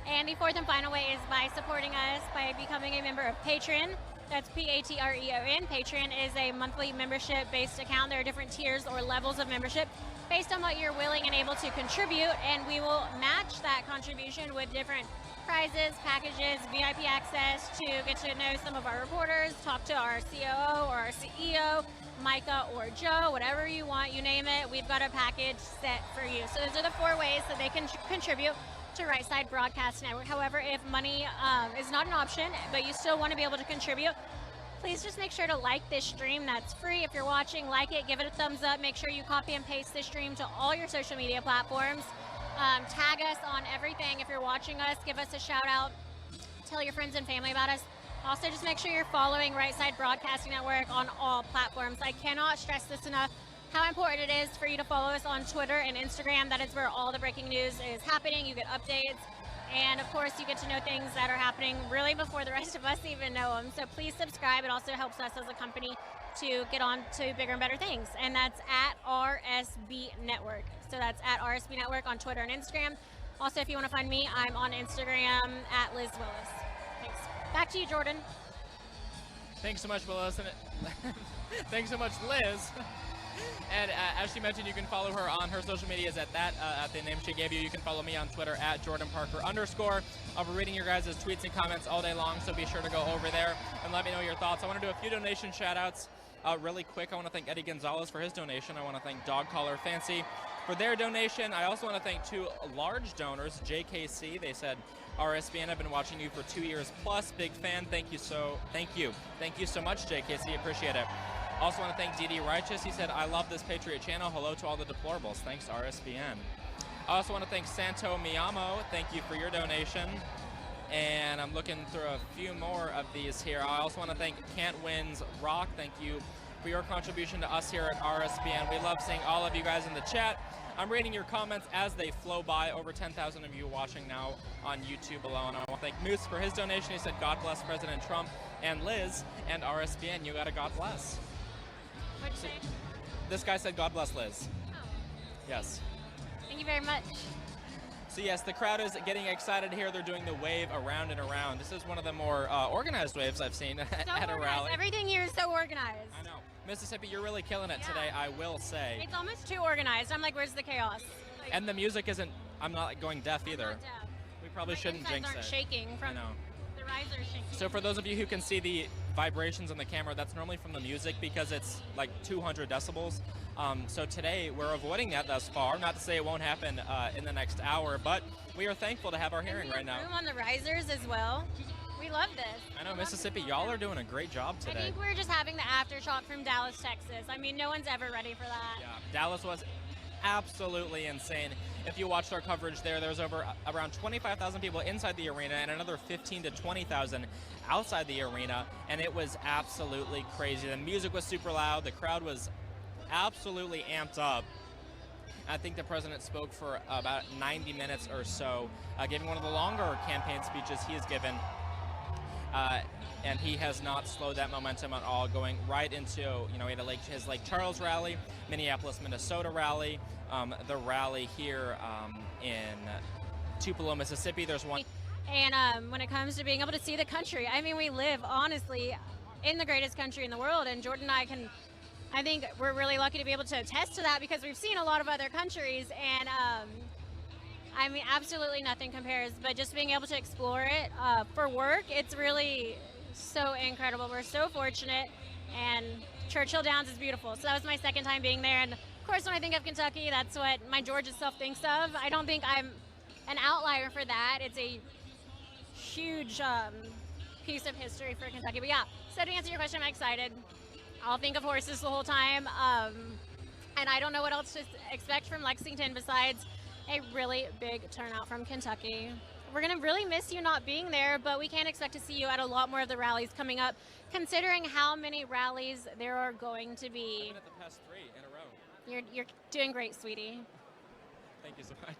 And the 4th and final way is by supporting us by becoming a member of Patreon. That's Patreon. Patreon is a monthly membership-based account. There are different tiers or levels of membership based on what you're willing and able to contribute, and we will match that contribution with different prizes, packages, VIP access to get to know some of our reporters, talk to our COO or our CEO, Micah or Joe, whatever you want, you name it. We've got a package set for you. So those are the 4 ways that they can contribute to Right Side Broadcast Network. However, if money is not an option, but you still want to be able to contribute, please just make sure to like this stream. That's free. If you're watching, like it, give it a thumbs up. Make sure you copy and paste this stream to all your social media platforms. Tag us on everything. If you're watching us, give us a shout out. Tell your friends and family about us. Also, just make sure you're following Right Side Broadcasting Network on all platforms. I cannot stress this enough, how important it is for you to follow us on Twitter and Instagram. That is where all the breaking news is happening. You get updates. And of course, you get to know things that are happening really before the rest of us even know them. So please subscribe. It also helps us as a company to get on to bigger and better things. And that's at RSB Network. So that's at RSB Network on Twitter and Instagram. Also, if you want to find me, I'm on Instagram at Liz Willis. Thanks. Back to you, Jordan. Thanks so much, Willis. Thanks so much, Liz. And as she mentioned, you can follow her on her social medias at the name she gave you. You can follow me on Twitter at @JordanParker_. I'll be reading your guys' tweets and comments all day long, so be sure to go over there and let me know your thoughts. I want to do a few donation shout-outs really quick. I want to thank Eddie Gonzalez for his donation. I want to thank Dog Collar Fancy for their donation. I also want to thank 2 large donors, JKC. They said, RSBN, I've been watching you for 2 years plus. Big fan. Thank you so much, JKC. Appreciate it. Also want to thank DD Righteous. He said, I love this Patriot channel. Hello to all the deplorables. Thanks, RSBN. I also want to thank Santo Miyamo. Thank you for your donation. And I'm looking through a few more of these here. I also want to thank Can't Wins Rock. Thank you for your contribution to us here at RSBN. We love seeing all of you guys in the chat. I'm reading your comments as they flow by. Over 10,000 of you watching now on YouTube alone. I want to thank Moose for his donation. He said, God bless President Trump and Liz and RSBN. You got a God bless. What'd you say? This guy said, God bless Liz. Oh. Yes. Thank you very much. So yes, the crowd is getting excited here. They're doing the wave around and around. This is one of the more organized waves I've seen at a rally. Everything here is so organized. I know. Mississippi, you're really killing it today, I will say. It's almost too organized. I'm like, where's the chaos? Like, And the music isn't, I'm not going deaf either. not deaf. We probably My shouldn't insides jinx aren't it. shaking I from know. the risers shaking. So for those of you who can see the vibrations on the camera, that's normally from the music because it's like 200 decibels. So today we're avoiding that thus far. Not to say it won't happen in the next hour, but we are thankful to have our hearing right now. Room on the risers as well. We love this. I know, Mississippi, y'all are doing a great job I today. think we're just having the aftershock from Dallas, Texas. I mean, no one's ever ready for that. Yeah, Dallas was absolutely insane. If you watched our coverage there, there's around 25,000 people inside the arena and another 15 to 20,000 outside the arena, and it was absolutely crazy. The music was super loud. The crowd was absolutely amped up. I think the president spoke for about 90 minutes or so, giving one of the longer campaign speeches he has given. And he has not slowed that momentum at all, going right into, he had his Lake Charles rally, Minneapolis, Minnesota rally, the rally here in Tupelo, Mississippi. There's one. And when it comes to being able to see the country, I mean, we live, honestly, in the greatest country in the world, and Jordan and I think we're really lucky to be able to attest to that because we've seen a lot of other countries, and I mean, absolutely nothing compares, but just being able to explore it for work, it's really so incredible. We're so fortunate, and Churchill Downs is beautiful. So that was my second time being there, and of course, when I think of Kentucky, that's what my Georgia self thinks of. I don't think I'm an outlier for that. It's a huge piece of history for Kentucky. But yeah, so to answer your question, I'm excited. I'll think of horses the whole time, and I don't know what else to expect from Lexington besides a really big turnout from Kentucky. We're going to really miss you not being there, but we can expect to see you at a lot more of the rallies coming up, considering how many rallies there are going to be. At the past 3 in a row. You're doing great, sweetie. Thank you so much.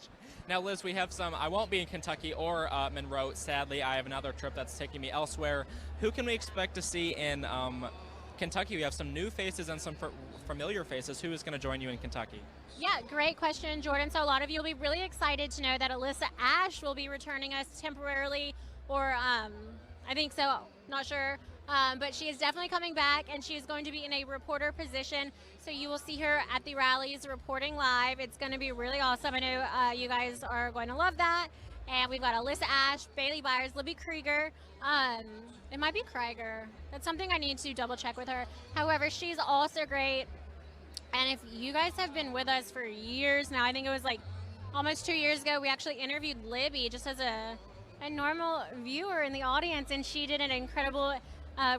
Now, Liz, we have some. I won't be in Kentucky or Monroe, sadly. I have another trip that's taking me elsewhere. Who can we expect to see in Kentucky? We have some new faces and some familiar faces. Who is going to join you in Kentucky? Yeah, great question, Jordan. So a lot of you will be really excited to know that Alyssa Ash will be returning us temporarily, or I think so, not sure, But she is definitely coming back, and she is going to be in a reporter position. So you will see her at the rallies reporting live. It's going to be really awesome. I know you guys are going to love that. And we've got Alyssa Ash, Bailey Byers, Libby Krieger. It might be Krieger. That's something I need to double check with her. However, she's also great. And if you guys have been with us for years now, I think it was like almost 2 years ago, we actually interviewed Libby just as a normal viewer in the audience, and she did an incredible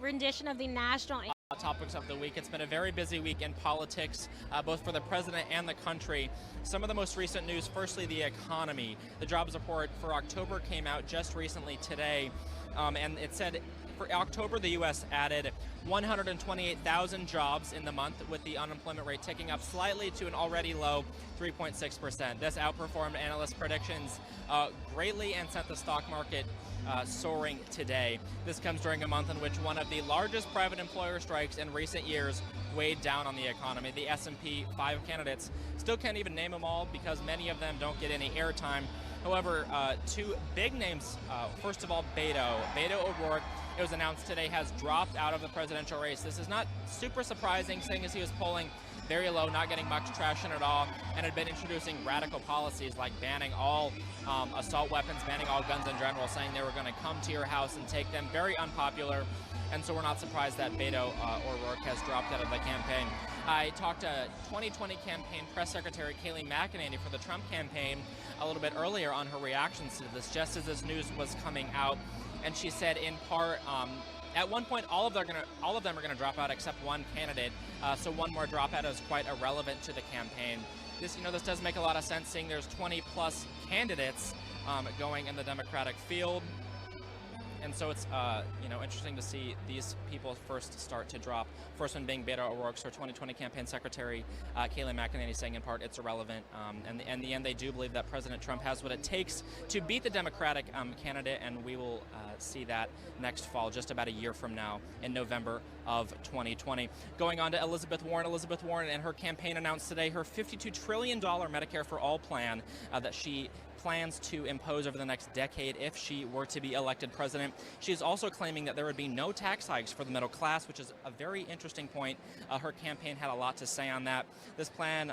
rendition of the national anthem. Topics of the week. It's been a very busy week in politics, both for the president and the country. Some of the most recent news, firstly, the economy. The jobs report for October came out just recently today, and it said for October, the U.S. added 128,000 jobs in the month, with the unemployment rate ticking up slightly to an already low 3.6%. This outperformed analyst predictions greatly and sent the stock market soaring today. This comes during a month in which one of the largest private employer strikes in recent years weighed down on the economy. The S&P 5 candidates still can't even name them all because many of them don't get any airtime. However, two big names, first of all, Beto O'Rourke, it was announced today, has dropped out of the presidential race. This is not super surprising, seeing as he was polling very low, not getting much traction at all, and had been introducing radical policies like banning all assault weapons, banning all guns in general, saying they were going to come to your house and take them. Very unpopular, and so we're not surprised that Beto O'Rourke has dropped out of the campaign. I talked to 2020 campaign press secretary Kayleigh McEnany for the Trump campaign a little bit earlier on her reactions to this, just as this news was coming out, and she said in part, at one point, all of them are going to drop out except one candidate. So one more dropout is quite irrelevant to the campaign. This does make a lot of sense, seeing there's 20+ candidates going in the Democratic field. And so it's interesting to see these people first start to drop. First one being Beto O'Rourke, her 2020 campaign secretary, Kayleigh McEnany, saying in part it's irrelevant. And in the end, they do believe that President Trump has what it takes to beat the Democratic candidate, and we will see that next fall, just about a year from now, in November of 2020. Going on to Elizabeth Warren. Elizabeth Warren and her campaign announced today her $52 trillion Medicare for All plan that she plans to impose over the next decade if she were to be elected president. She is also claiming that there would be no tax hikes for the middle class, which is a very interesting point. Her campaign had a lot to say on that. This plan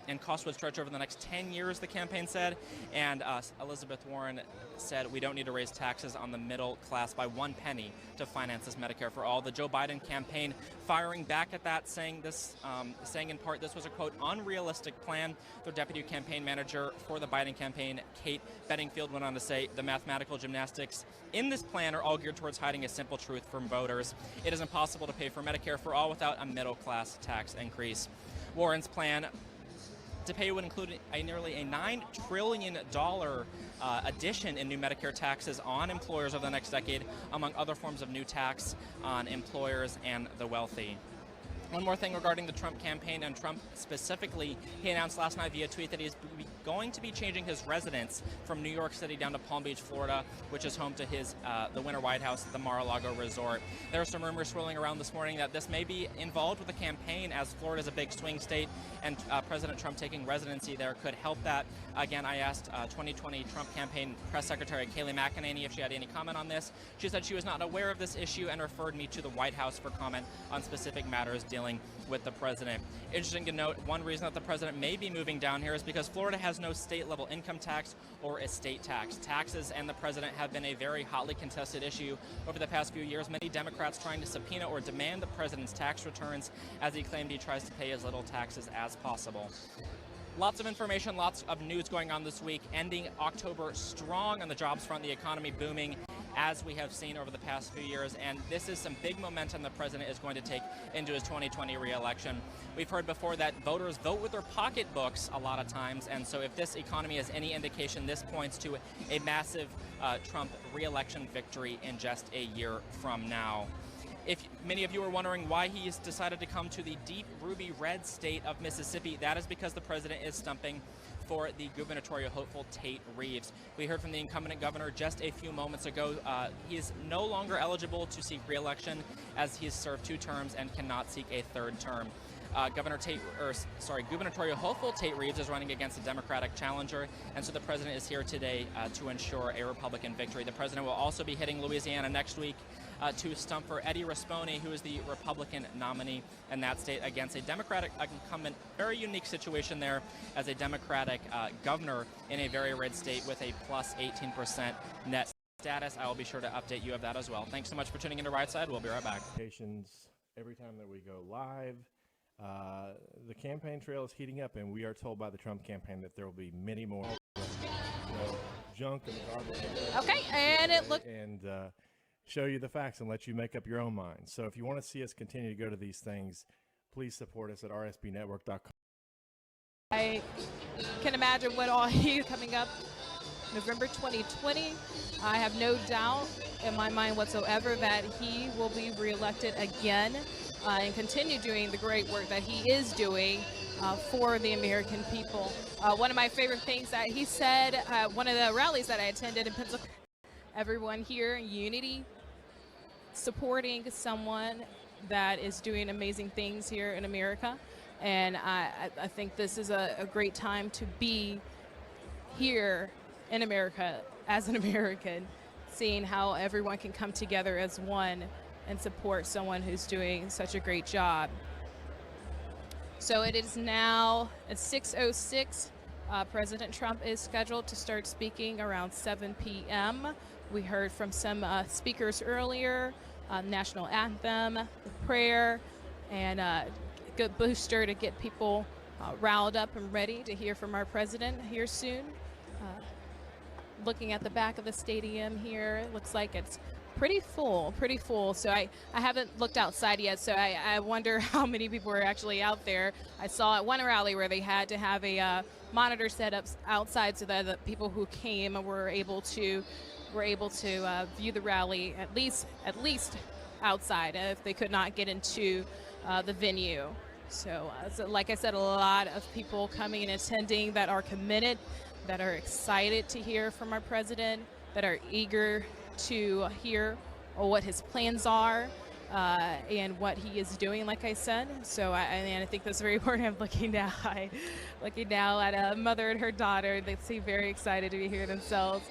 and cost would stretch over the next 10 years, the campaign said, and Elizabeth Warren said we don't need to raise taxes on the middle class by 1 penny to finance this Medicare for All. The Joe Biden campaign firing back at that, saying in part this was a, quote, unrealistic plan. Their deputy campaign manager for the Biden campaign, Kate Bedingfield, went on to say the mathematical gymnastics in this plan are all geared towards hiding a simple truth from voters. It is impossible to pay for Medicare for All without a middle class tax increase. Warren's plan to pay would include nearly a $9 trillion addition in new Medicare taxes on employers over the next decade, among other forms of new tax on employers and the wealthy. One more thing regarding the Trump campaign and Trump specifically, he announced last night via tweet that he's going to be changing his residence from New York City down to Palm Beach, Florida, which is home to his the Winter White House, the Mar-a-Lago resort. There are some rumors swirling around this morning that this may be involved with the campaign, as Florida is a big swing state, and President Trump taking residency there could help that. Again, I asked 2020 Trump campaign press secretary Kayleigh McEnany if she had any comment on this. She said she was not aware of this issue and referred me to the White House for comment on specific matters dealing with the president. Interesting to note, one reason that the president may be moving down here is because Florida has no state-level income tax or estate tax. Taxes and the president have been a very hotly contested issue over the past few years. Many Democrats trying to subpoena or demand the president's tax returns, as he claimed he tries to pay as little taxes as possible. Lots of information, lots of news going on this week, ending October strong on the jobs front, the economy booming, as we have seen over the past few years, and this is some big momentum the president is going to take into his 2020 re-election. We've heard before that voters vote with their pocketbooks a lot of times, and so if this economy is any indication, this points to a massive Trump re-election victory in just a year from now. If many of you are wondering why he has decided to come to the deep ruby red state of Mississippi, that is because the president is stumping for the gubernatorial hopeful Tate Reeves. We heard from the incumbent governor just a few moments ago. He is no longer eligible to seek re-election, as he has served 2 terms and cannot seek a 3rd term. Gubernatorial hopeful Tate Reeves is running against a Democratic challenger, and so the president is here today to ensure a Republican victory. The president will also be hitting Louisiana next week to stump for Eddie Rispone, who is the Republican nominee in that state, against a Democratic incumbent. Very unique situation there as a Democratic governor in a very red state with a plus 18% net status. I will be sure to update you of that as well. Thanks so much for tuning into Right Side. We'll be right back. Every time that we go live, the campaign trail is heating up, and we are told by the Trump campaign that there will be many more junk and garbage. Okay, and it looks and show you the facts and let you make up your own mind. So if you want to see us continue to go to these things, please support us at rsbnetwork.com. I can imagine what all is coming up November 2020. I have no doubt in my mind whatsoever that he will be reelected again and continue doing the great work that he is doing for the American people. One of my favorite things that he said at one of the rallies that I attended in Pennsylvania, everyone here in unity, supporting someone that is doing amazing things here in America. And I think this is a great time to be here in America as an American, seeing how everyone can come together as one and support someone who's doing such a great job. So it is now at 6:06. President Trump is scheduled to start speaking around 7 p.m. We heard from some speakers earlier, national anthem, the prayer, and a good booster to get people riled up and ready to hear from our president here soon. Looking at the back of the stadium here, it looks like it's pretty full. So I haven't looked outside yet, so I wonder how many people are actually out there. I saw at one rally where they had to have a monitor set up outside so that the people who came were able to view the rally at least outside if they could not get into the venue. So like I said, a lot of people coming and attending that are committed, that are excited to hear from our president, that are eager to hear what his plans are and what he is doing, like I said. So I think that's very important. I'm looking now at a mother and her daughter. They seem very excited to be here themselves.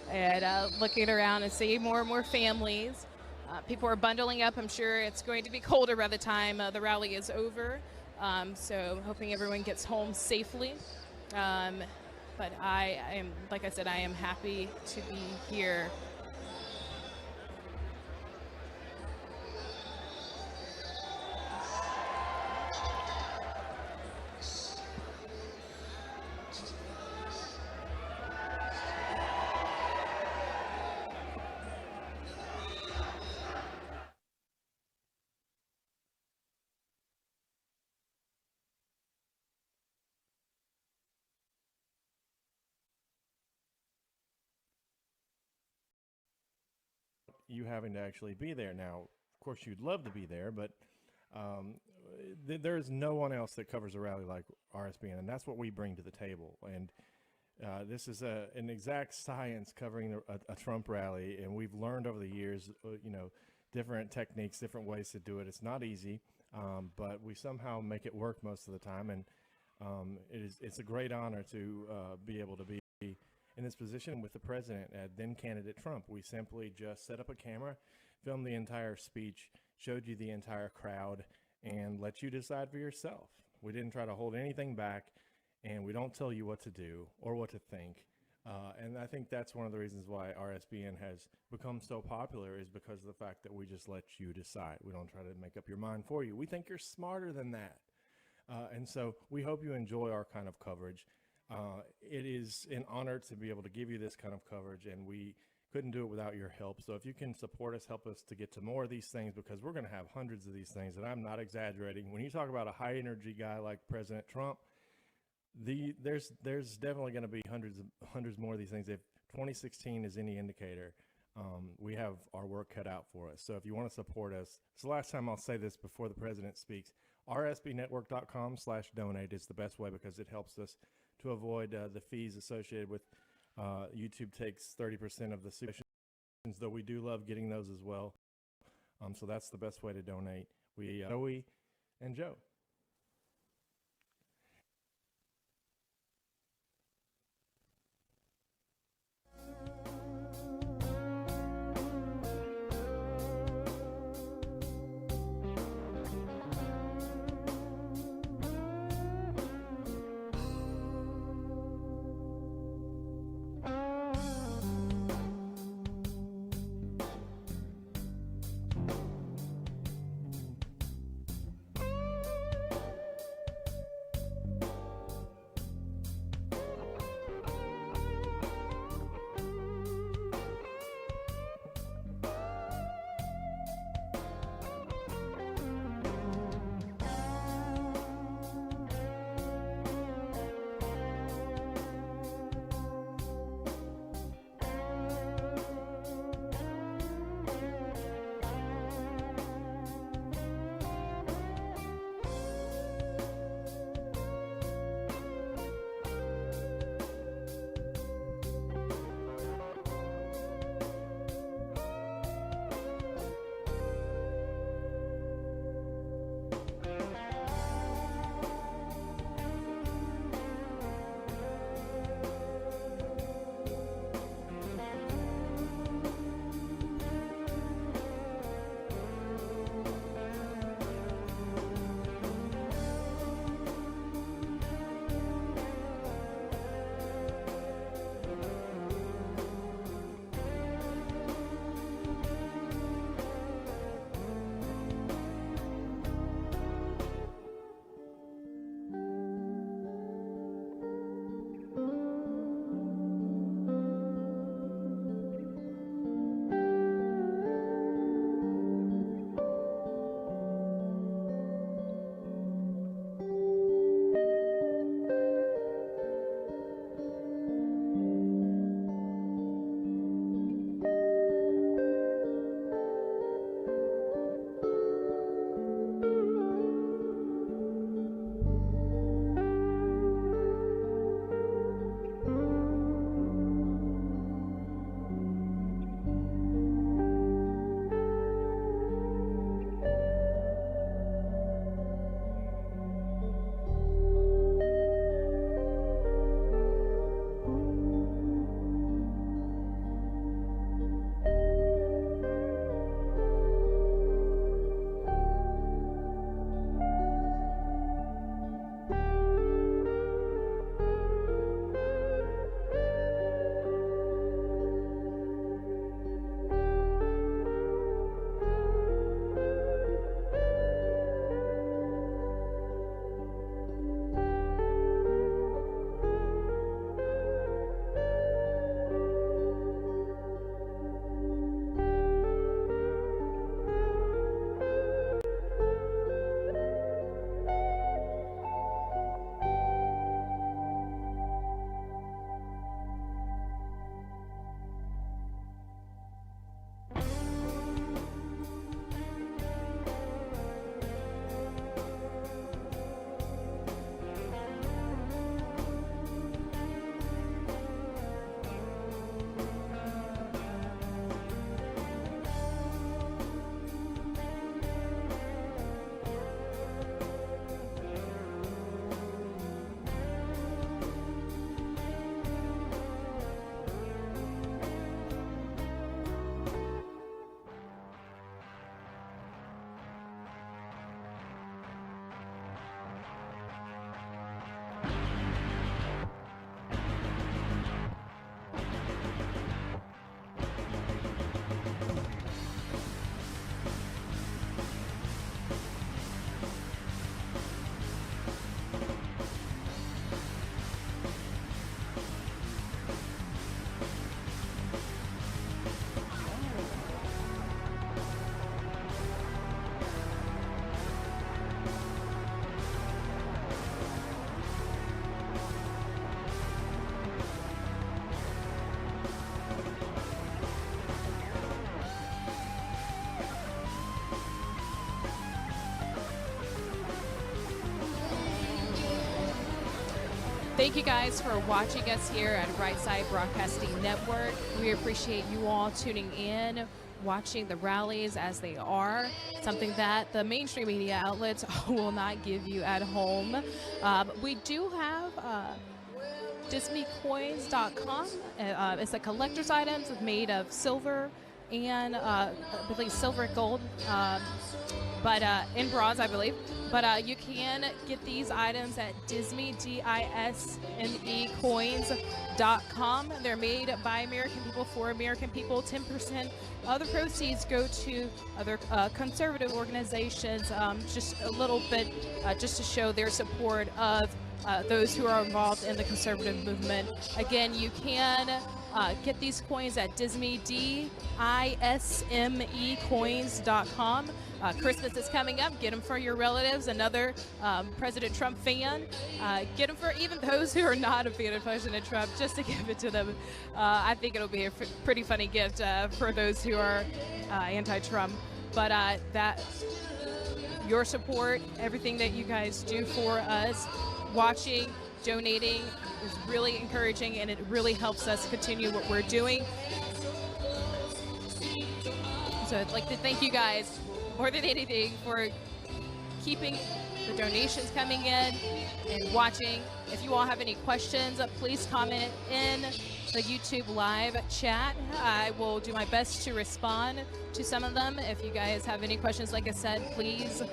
And looking around and seeing more and more families. People are bundling up. I'm sure it's going to be colder by the time the rally is over. So hoping everyone gets home safely. But I am, like I said, I am happy to be here. You having to actually be there. Now, of course, you'd love to be there, but there's no one else that covers a rally like RSBN, and that's what we bring to the table. And this is an exact science covering a Trump rally, and we've learned over the years, different techniques, different ways to do it. It's not easy, but we somehow make it work most of the time, and it's a great honor to be able to be in this position with the president, then candidate Trump. We simply just set up a camera, filmed the entire speech, showed you the entire crowd, and let you decide for yourself. We didn't try to hold anything back, and we don't tell you what to do or what to think. And I think that's one of the reasons why RSBN has become so popular, is because of the fact that we just let you decide. We don't try to make up your mind for you. We think you're smarter than that. And so we hope you enjoy our kind of coverage. It is an honor to be able to give you this kind of coverage, and we couldn't do it without your help. So if you can support us, help us to get to more of these things, because we're going to have hundreds of these things, and I'm not exaggerating. When you talk about a high energy guy like President Trump, there's definitely going to be hundreds more of these things. If 2016 is any indicator, we have our work cut out for us. So if you want to support us, it's the last time I'll say this before the president speaks. rsbnetwork.com/donate is the best way, because it helps us to avoid the fees associated with YouTube takes 30% of the subscriptions, though we do love getting those as well. So that's the best way to donate. Joey and Joe. Thank you guys for watching us here at Right Side Broadcasting Network. We appreciate you all tuning in, watching the rallies as they are, something that the mainstream media outlets will not give you at home. We do have DisneyCoins.com. It's a collector's items made of silver and I believe silver and gold, but in bronze, I believe. But you can get these items at Disney, DISME coins.com. They're made by American people for American people. 10% of the proceeds go to other conservative organizations, just a little bit just to show their support of those who are involved in the conservative movement. Again, you can get these coins at Disney, DISME coins.com. Christmas is coming up. Get them for your relatives. Another President Trump fan. Get them for even those who are not a fan of President Trump, just to give it to them. I think it'll be a pretty funny gift for those who are anti-Trump. But that your support, everything that you guys do for us, watching, donating, is really encouraging, and it really helps us continue what we're doing. So I'd like to thank you guys more than anything for keeping the donations coming in and watching. If you all have any questions, please comment in the YouTube live chat. I will do my best to respond to some of them. If you guys have any questions, like I said, please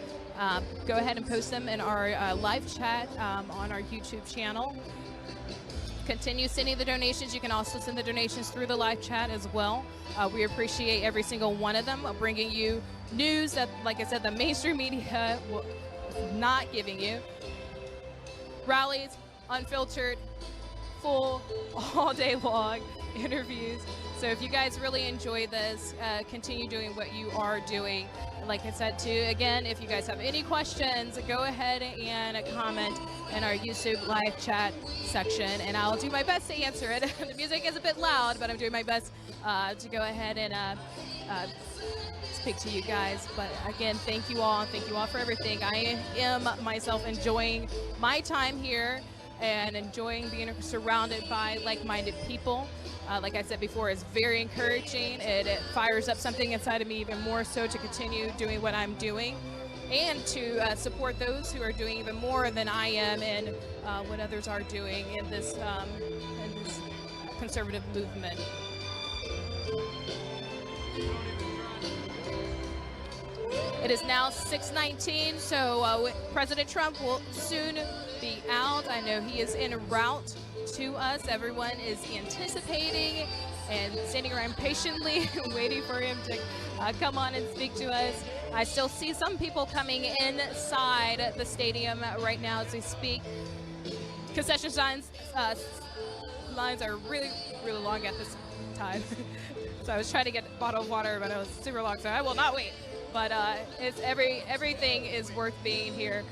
go ahead and post them in our live chat on our YouTube channel. Continue sending the donations. You can also send the donations through the live chat as well. We appreciate every single one of them, bringing you news that, like I said, the mainstream media will not giving you. Rallies, unfiltered, full, all day long interviews. So if you guys really enjoy this, continue doing what you are doing. Like I said too, again, if you guys have any questions, go ahead and comment in our YouTube live chat section, and I'll do my best to answer it. The music is a bit loud, but I'm doing my best to go ahead and speak to you guys. But again, thank you all for everything. I am myself enjoying my time here and enjoying being surrounded by like-minded people. Like I said before, it's very encouraging. It fires up something inside of me even more so to continue doing what I'm doing, and to support those who are doing even more than I am and what others are doing in this conservative movement. It is now 6:19, so President Trump will soon be out. I know he is en route to us. Everyone is anticipating and standing around patiently waiting for him to come on and speak to us. I still see some people coming inside the stadium right now as we speak. Concession lines are really, really long at this time. So I was trying to get a bottle of water, but it was super long, so I will not wait. But it's everything is worth being here.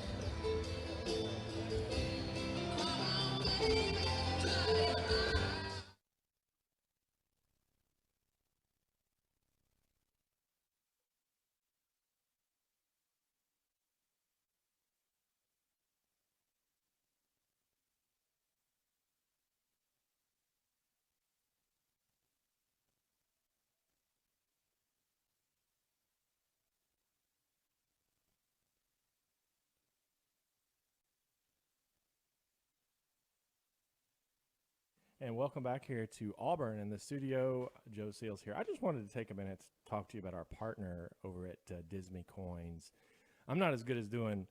And welcome back here to Auburn in the studio. Joe Seals here. I just wanted to take a minute to talk to you about our partner over at Disney Coins. I'm not as good as doing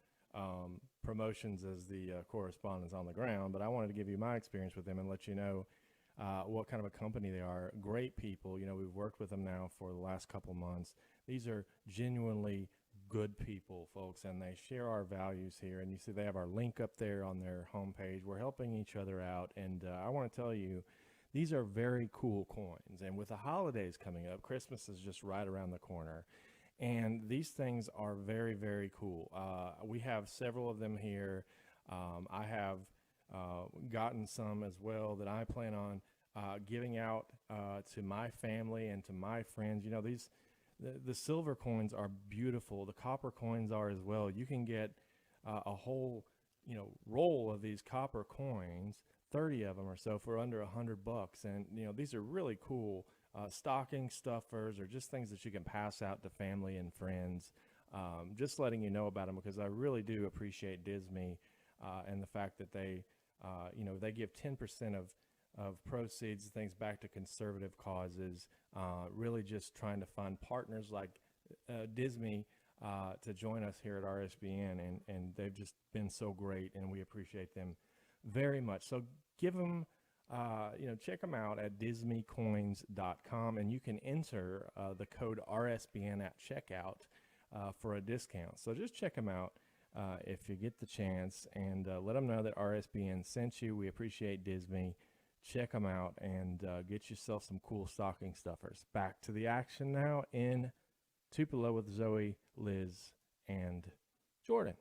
promotions as the correspondents on the ground, but I wanted to give you my experience with them and let you know what kind of a company they are. Great people. You know, we've worked with them now for the last couple months. These are genuinely good people, folks, and they share our values here. And you see they have our link up there on their homepage. We're helping each other out, and I want to tell you, these are very cool coins. And with the holidays coming up, Christmas is just right around the corner, and these things are very, very cool. We have several of them here. I have gotten some as well that I plan on giving out to my family and to my friends. You know, the silver coins are beautiful. The copper coins are as well. You can get a whole, roll of these copper coins 30 of them or so for under $100. And, these are really cool stocking stuffers, or just things that you can pass out to family and friends. Just letting you know about them, because I really do appreciate Disney and the fact that they give 10% of proceeds and things back to conservative causes, really just trying to find partners like Disney to join us here at RSBN, and they've just been so great, and we appreciate them very much. So give them, check them out at disneycoins.com, and you can enter the code RSBN at checkout for a discount. So just check them out if you get the chance, and let them know that RSBN sent you. We appreciate Disney. Check them out and get yourself some cool stocking stuffers. Back to the action now in Tupelo with Zoe, Liz, and Jordan.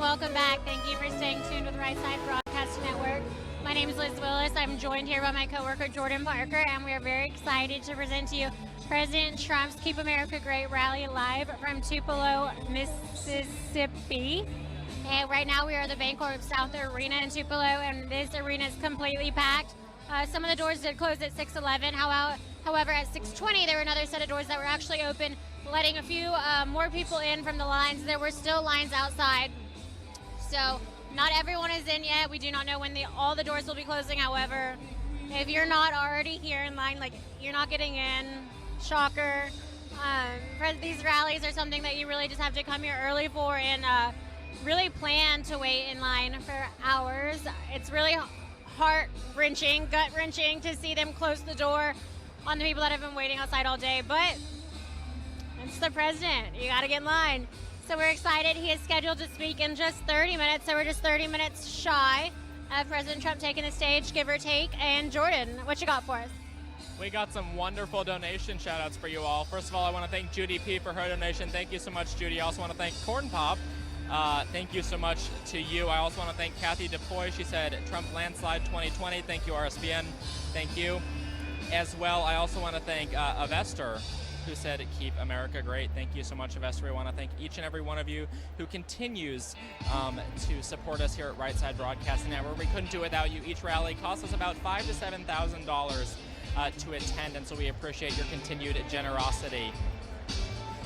welcome back. Thank you for staying tuned with Right Side Broadcasting Network. My name is Liz Willis. I'm joined here by my coworker Jordan Parker, and we are very excited to present to you President Trump's Keep America Great rally live from Tupelo, Mississippi. And right now we are at the Bancorp South Arena in Tupelo, and this arena is completely packed. Some of the doors did close at 6:11. However, at 6:20, there were another set of doors that were actually open, letting a few more people in from the lines. There were still lines outside. So not everyone is in yet. We do not know when all the doors will be closing. However, if you're not already here in line, like, you're not getting in, shocker. These rallies are something that you really just have to come here early for and really plan to wait in line for hours. It's really heart-wrenching, gut-wrenching to see them close the door on the people that have been waiting outside all day, but it's the president. You got to get in line. So we're excited. He is scheduled to speak in just 30 minutes, so we're just 30 minutes shy of President Trump taking the stage, give or take. And Jordan, what you got for us? We got some wonderful donation shout-outs for you all. First of all, I want to thank Judy P. for her donation. Thank you so much, Judy. I also want to thank Corn Pop. Thank you so much to you. I also want to thank Kathy DePoy. She said, Trump landslide 2020. Thank you, RSBN. Thank you. As well, I also want to thank Avester, who said, keep America great. Thank you so much, Avester. I want to thank each and every one of you who continues to support us here at Right Side Broadcasting Network. We couldn't do it without you. Each rally costs us about $5,000 to $7,000 to attend, and so we appreciate your continued generosity.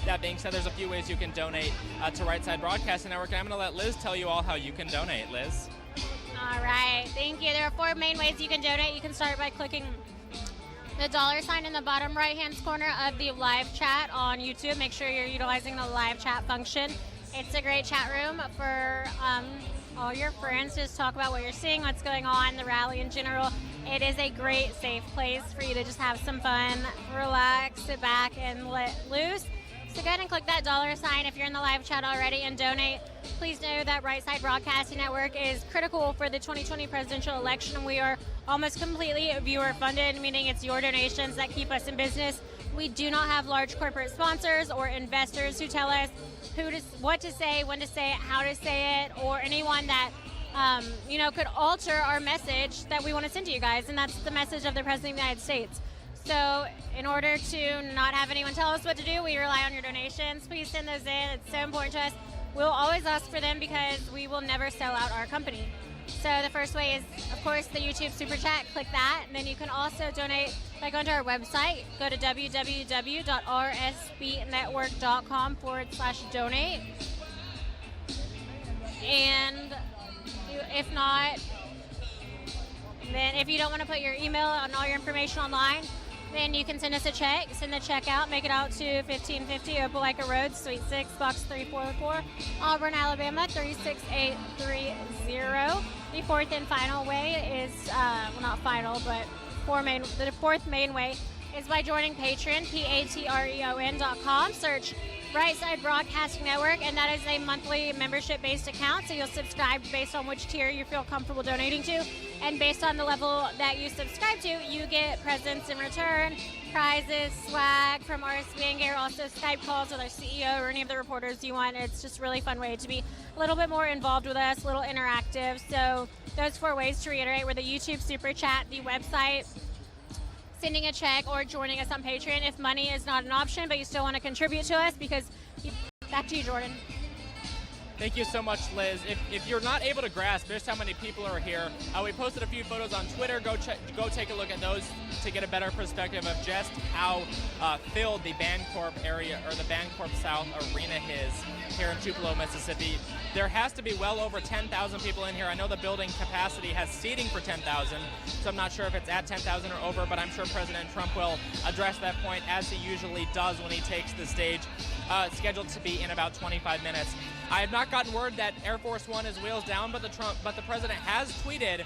That being said, there's a few ways you can donate to Right Side Broadcasting Network, and I'm going to let Liz tell you all how you can donate. Liz? All right, thank you. There are 4 main ways you can donate. You can start by clicking the $sign in the bottom right-hand corner of the live chat on YouTube. Make sure you're utilizing the live chat function. It's a great chat room for all your friends to just talk about what you're seeing, what's going on, the rally in general. It is a great, safe place for you to just have some fun, relax, sit back, and let loose. So go ahead and click that $sign if you're in the live chat already and donate. Please know that Right Side Broadcasting Network is critical for the 2020 presidential election. We are almost completely viewer funded, meaning it's your donations that keep us in business. We do not have large corporate sponsors or investors who tell us what to say, when to say it, how to say it, or anyone that could alter our message that we want to send to you guys, and that's the message of the President of the United States. So in order to not have anyone tell us what to do, we rely on your donations. Please send those in. It's so important to us. We'll always ask for them because we will never sell out our company. So the first way is, of course, the YouTube Super Chat. Click that. And then you can also donate by going to our website. Go to www.rsbnetwork.com/donate. And if not, then if you don't want to put your email and all your information online, then you can send us a check. Send the check out. Make it out to 1550 Opelika Road, Suite 6, Box 344, Auburn, Alabama 36830. The fourth and final way is, not final, but the fourth main way is by joining Patreon, patreon.com. Search Right Side Broadcasting Network, and that is a monthly membership-based account, so you'll subscribe based on which tier you feel comfortable donating to, and based on the level that you subscribe to, you get presents in return, prizes, swag from RSBN gear, also Skype calls with our CEO or any of the reporters you want. It's just a really fun way to be a little bit more involved with us, a little interactive. So those 4 ways to reiterate were the YouTube Super Chat, the website, sending a check, or joining us on Patreon if money is not an option, but you still want to contribute to us. Back to you, Jordan. Thank you so much, Liz. If you're not able to grasp just how many people are here, we posted a few photos on Twitter. Go take a look at those to get a better perspective of just how filled the Bancorp area, or the Bancorp South Arena is here in Tupelo, Mississippi. There has to be well over 10,000 people in here. I know the building capacity has seating for 10,000, so I'm not sure if it's at 10,000 or over, but I'm sure President Trump will address that point, as he usually does when he takes the stage, scheduled to be in about 25 minutes. I have not gotten word that Air Force One is wheels down, but the president has tweeted,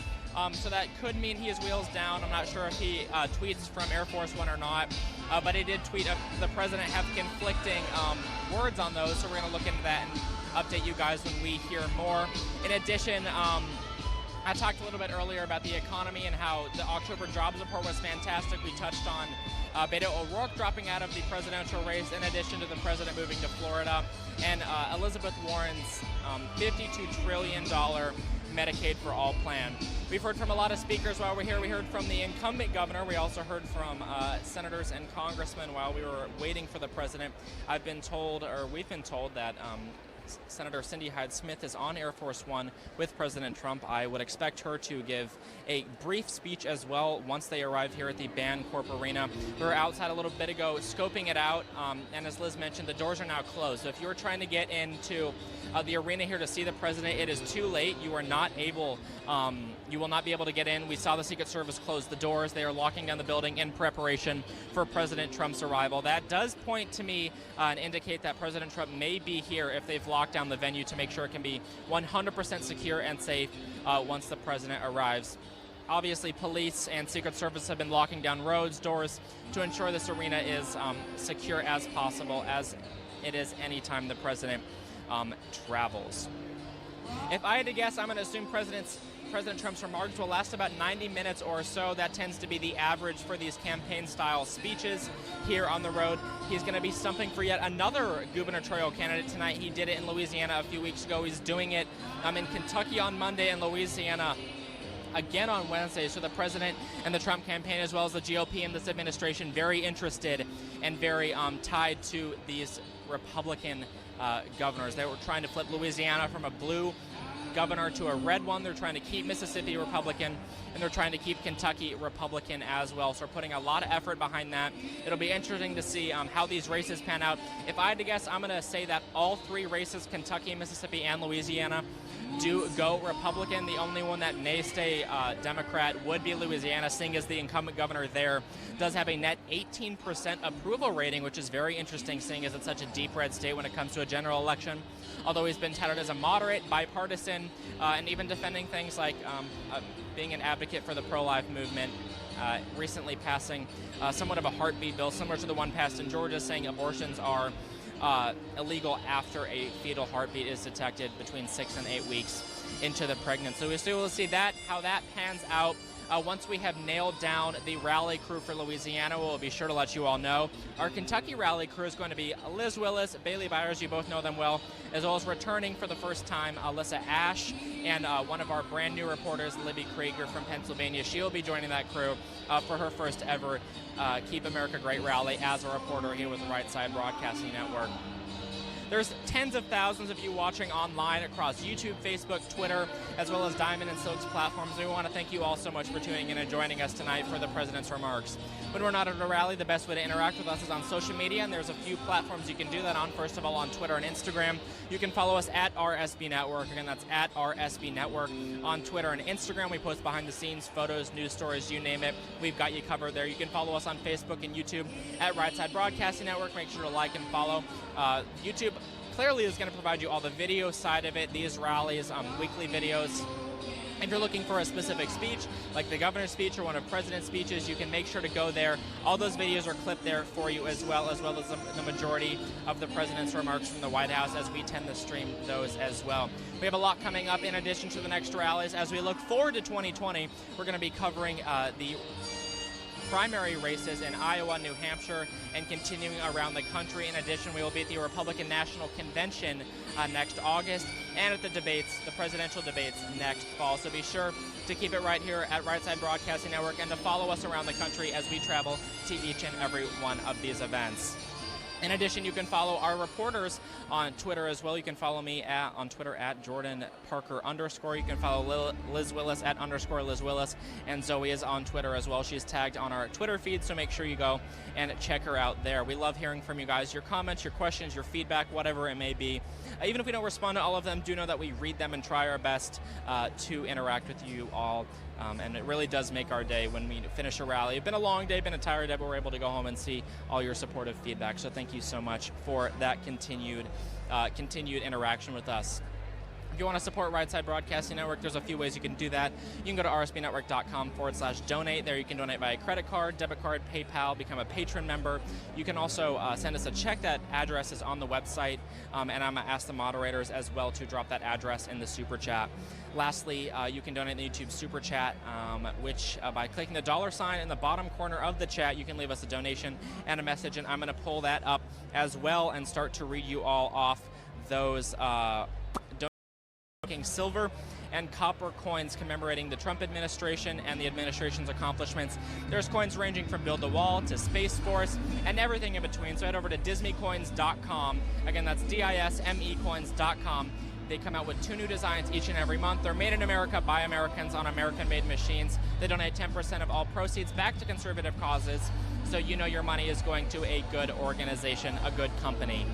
so that could mean he is wheels down. I'm not sure if he tweets from Air Force One or not, but he did tweet. The president have conflicting words on those, so we're going to look into that and update you guys when we hear more. In addition, I talked a little bit earlier about the economy and how the October jobs report was fantastic. We touched on Beto O'Rourke dropping out of the presidential race, in addition to the president moving to Florida, and Elizabeth Warren's $52 trillion Medicaid for All plan. We've heard from a lot of speakers while we're here. We heard from the incumbent governor. We also heard from senators and congressmen while we were waiting for the president. We've been told that Senator Cindy Hyde-Smith is on Air Force One with President Trump. I would expect her to give a brief speech as well once they arrive here at the Bancorp Arena. We were outside a little bit ago scoping it out, and as Liz mentioned, the doors are now closed. So if you're trying to get into the arena here to see the president, it is too late. You are not able, you will not be able to get in. We saw the Secret Service close the doors. They are locking down the building in preparation for President Trump's arrival. That does point to me and indicate that President Trump may be here if they've locked down the venue to make sure it can be 100% secure and safe once the president arrives. Obviously, police and Secret Service have been locking down roads, doors, to ensure this arena is secure as possible, as it is anytime the president travels. If I had to guess, I'm going to assume President Trump's remarks will last about 90 minutes or so. That tends to be the average for these campaign-style speeches here on the road. He's going to be stumping for yet another gubernatorial candidate tonight. He did it in Louisiana a few weeks ago. He's doing it in Kentucky on Monday and Louisiana again on Wednesday. So the president and the Trump campaign, as well as the GOP and this administration, very interested and very tied to these Republican governors. They were trying to flip Louisiana from a blue governor to a red one. They're trying to keep Mississippi Republican, and they're trying to keep Kentucky Republican as well. So we're putting a lot of effort behind that. It'll be interesting to see how these races pan out. If I had to guess, I'm going to say that all three races, Kentucky, Mississippi, and Louisiana, do go Republican. The only one that may stay Democrat would be Louisiana, seeing as the incumbent governor there does have a net 18% approval rating, which is very interesting, seeing as it's such a deep red state when it comes to a general election. Although he's been touted as a moderate, bipartisan, and even defending things like being an advocate for the pro-life movement, recently passing somewhat of a heartbeat bill, similar to the one passed in Georgia, saying abortions are illegal after a fetal heartbeat is detected between 6 and 8 weeks into the pregnancy. So we still will see that, how that pans out. Once we have nailed down the rally crew for Louisiana, we'll be sure to let you all know. Our Kentucky rally crew is going to be Liz Willis, Bailey Byers, you both know them well, as well as returning for the first time, Alyssa Ash, and one of our brand new reporters, Libby Krieger from Pennsylvania. She'll be joining that crew for her first ever Keep America Great rally as a reporter here with the Right Side Broadcasting Network. There's tens of thousands of you watching online across YouTube, Facebook, Twitter, as well as Diamond and Silk's platforms. We want to thank you all so much for tuning in and joining us tonight for the President's Remarks. When we're not at a rally, the best way to interact with us is on social media, and there's a few platforms you can do that on. First of all, on Twitter and Instagram. You can follow us at RSB Network. Again, that's at RSB Network. On Twitter and Instagram, we post behind-the-scenes photos, news stories, you name it. We've got you covered there. You can follow us on Facebook and YouTube at Right Side Broadcasting Network. Make sure to like and follow. YouTube clearly is going to provide you all the video side of it, these rallies, weekly videos. If you're looking for a specific speech, like the governor's speech or one of President's speeches, you can make sure to go there. All those videos are clipped there for you as well as the majority of the President's remarks from the White House, as we tend to stream those as well. We have a lot coming up in addition to the next rallies. As we look forward to 2020, we're going to be covering the primary races in Iowa, New Hampshire, and continuing around the country. In addition, we will be at the Republican National Convention next August, and at the debates, the presidential debates next fall. So be sure to keep it right here at Right Side Broadcasting Network and to follow us around the country as we travel to each and every one of these events. In addition, you can follow our reporters on Twitter as well. You can follow me on Twitter at Jordan Parker _. You can follow Liz Willis at _Liz Willis. And Zoe is on Twitter as well. She's tagged on our Twitter feed, so make sure you go and check her out there. We love hearing from you guys, your comments, your questions, your feedback, whatever it may be. Even if we don't respond to all of them, do know that we read them and try our best to interact with you all. And it really does make our day when we finish a rally. It's been a long day, been a tired day, but we're able to go home and see all your supportive feedback. So thank you so much for that continued interaction with us. If you want to support Right Side Broadcasting Network, there's a few ways you can do that. You can go to rsbnetwork.com/donate. There you can donate via credit card, debit card, PayPal, become a patron member. You can also send us a check. That address is on the website, and I'm going to ask the moderators as well to drop that address in the Super Chat. Lastly, you can donate in the YouTube Super Chat, which by clicking the $ in the bottom corner of the chat, you can leave us a donation and a message, and I'm going to pull that up as well and start to read you all off those silver and copper coins commemorating the Trump administration and the administration's accomplishments. There's coins ranging from Build the Wall to Space Force and everything in between. So head over to dismecoins.com. Again, that's DISMEcoins.com. They come out with 2 new designs each and every month. They're made in America by Americans on American-made machines. They donate 10% of all proceeds back to conservative causes, so you know your money is going to a good organization, a good company.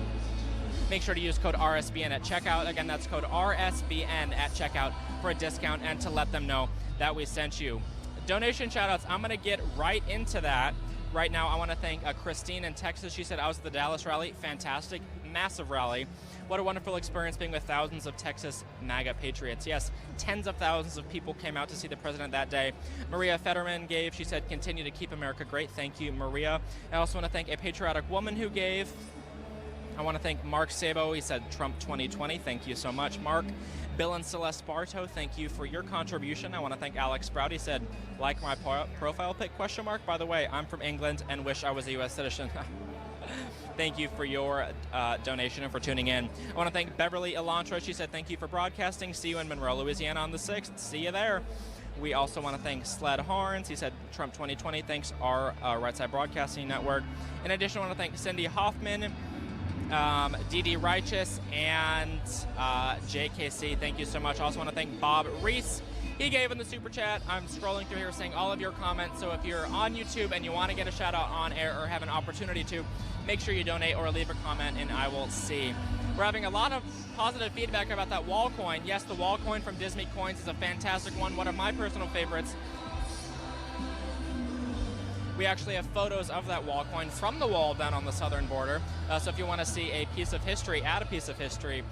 Make sure to use code RSBN at checkout. Again, that's code RSBN at checkout for a discount and to let them know that we sent you. Donation shoutouts, I'm going to get right into that. Right now, I want to thank Christine in Texas. She said, I was at the Dallas rally. Fantastic, massive rally. What a wonderful experience being with thousands of Texas MAGA patriots. Yes, tens of thousands of people came out to see the president that day. Maria Fetterman gave. She said, continue to keep America great. Thank you, Maria. I also want to thank a patriotic woman who gave. I want to thank Mark Sabo. He said Trump 2020. Thank you so much, Mark. Bill and Celeste Bartow, thank you for your contribution. I want to thank Alex Sprout. He said, like my profile pic, ? By the way, I'm from England and wish I was a U.S. citizen. Thank you for your donation and for tuning in. I want to thank Beverly Elantra. She said, thank you for broadcasting. See you in Monroe, Louisiana on the 6th. See you there. We also want to thank Sled Horns. He said, Trump 2020. Thanks, our Right Side Broadcasting Network. In addition, I want to thank Cindy Hoffman, DD Righteous, and JKC. Thank you so much. I also want to thank Bob Reese. He gave in the Super Chat. I'm scrolling through here seeing all of your comments, so if you're on YouTube and you want to get a shout out on air or have an opportunity to, make sure you donate or leave a comment and I will see. We're having a lot of positive feedback about that wall coin. Yes, the wall coin from Disney Coins is a fantastic one of my personal favorites. We actually have photos of that wall coin from the wall down on the southern border. So if you want to see a piece of history, add a piece of history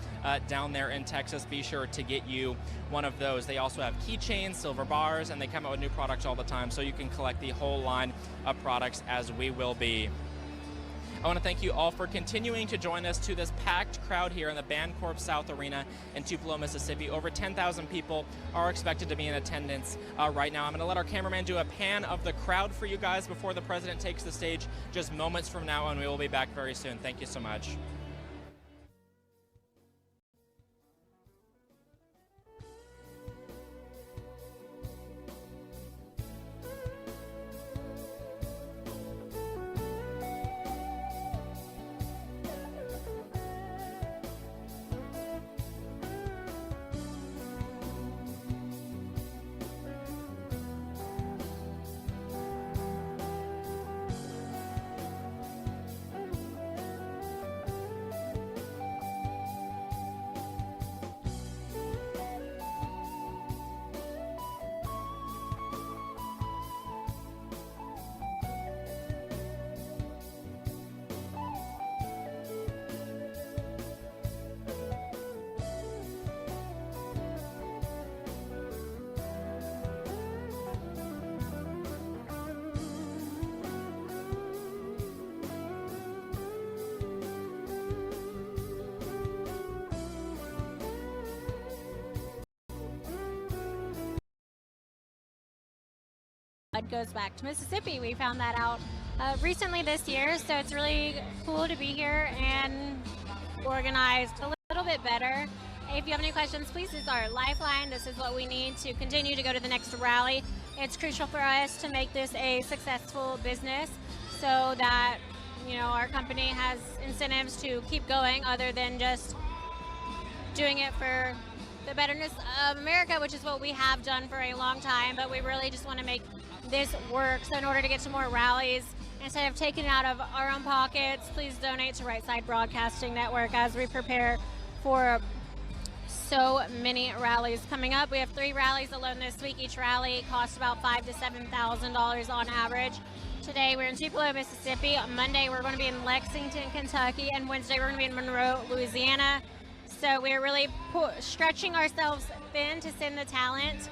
down there in Texas, be sure to get you one of those. They also have keychains, silver bars, and they come out with new products all the time, so you can collect the whole line of products as we will be. I want to thank you all for continuing to join us to this packed crowd here in the Bancorp South Arena in Tupelo, Mississippi. Over 10,000 people are expected to be in attendance right now. I'm going to let our cameraman do a pan of the crowd for you guys before the president takes the stage just moments from now, and we will be back very soon. Thank you so much. Goes back to Mississippi. We found that out recently this year, so it's really cool to be here and organized a little bit better. If you have any questions, please use our lifeline. This is what we need to continue to go to the next rally. It's crucial for us to make this a successful business so that, you know, our company has incentives to keep going other than just doing it for the betterness of America, which is what we have done for a long time, but we really just want to make this work. So in order to get to more rallies, instead of taking it out of our own pockets, please donate to Right Side Broadcasting Network as we prepare for so many rallies coming up. We have 3 rallies alone this week. Each rally costs about $5,000 to $7,000 on average. Today we're in Tupelo, Mississippi. On Monday we're going to be in Lexington, Kentucky, and Wednesday we're going to be in Monroe, Louisiana. So we're really stretching ourselves thin to send the talent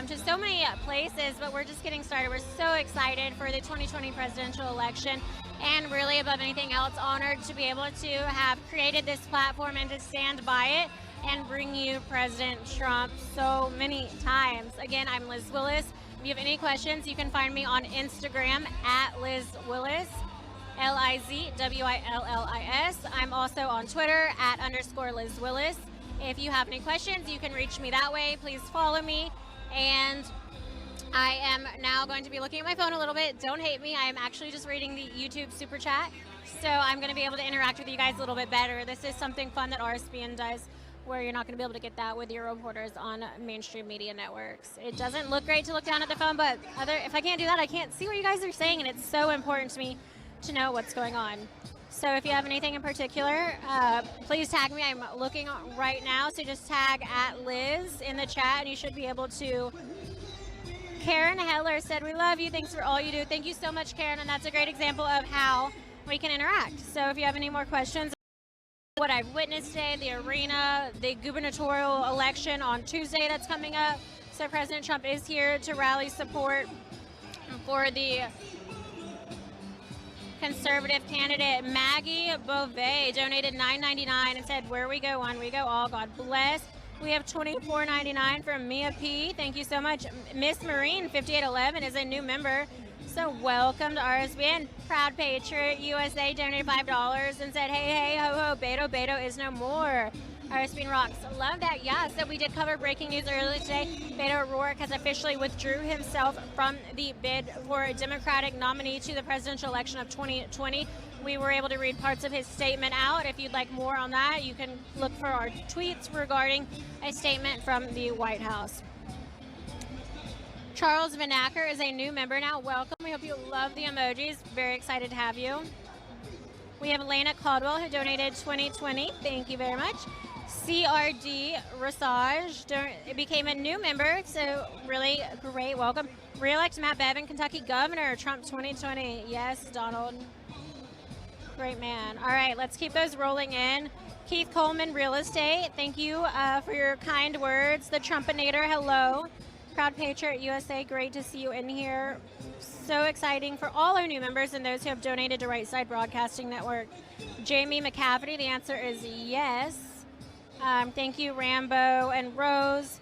to so many places, but we're just getting started. We're so excited for the 2020 presidential election, and really above anything else, honored to be able to have created this platform and to stand by it and bring you President Trump so many times. Again, I'm Liz Willis. If you have any questions, you can find me on Instagram at Liz Willis, LizWillis. I'm also on Twitter at _Liz Willis. If you have any questions, you can reach me that way. Please follow me. And I am now going to be looking at my phone a little bit. Don't hate me. I am actually just reading the YouTube super chat. So I'm going to be able to interact with you guys a little bit better. This is something fun that RSBN does, where you're not going to be able to get that with your reporters on mainstream media networks. It doesn't look great to look down at the phone, but if I can't do that, I can't see what you guys are saying, and it's so important to me to know what's going on. So if you have anything in particular, please tag me. I'm looking right now, so just tag at Liz in the chat, and you should be able to. Karen Heller said, "We love you. Thanks for all you do." Thank you so much, Karen, and that's a great example of how we can interact. So if you have any more questions, what I've witnessed today, the arena, the gubernatorial election on Tuesday that's coming up. So President Trump is here to rally support for the conservative candidate. Maggie Beauvais donated $9.99 and said, "Where we go, on we go all. God bless." We have $24.99 from Mia P. Thank you so much. Miss Marine 5811 is a new member. So welcome to RSBN. Proud Patriot USA donated $5 and said, "Hey, hey, ho, ho, Beto, Beto is no more." RSBN rocks. Love that. Yeah, so we did cover breaking news earlier today. Beto O'Rourke has officially withdrew himself from the bid for a Democratic nominee to the presidential election of 2020. We were able to read parts of his statement out. If you'd like more on that, you can look for our tweets regarding a statement from the White House. Charles Vanacker is a new member now. Welcome. We hope you love the emojis. Very excited to have you. We have Lena Caldwell, who donated 2020. Thank you very much. CRD Rasage became a new member, so really great. Welcome. Re-elect Matt Bevin, Kentucky Governor, Trump 2020. Yes, Donald. Great man. All right, let's keep those rolling in. Keith Coleman, Real Estate. Thank you for your kind words. The Trumpinator, hello. Proud Patriot USA, great to see you in here. So exciting for all our new members and those who have donated to Right Side Broadcasting Network. Jamie McCafferty, the answer is yes. Thank you, Rambo and Rose.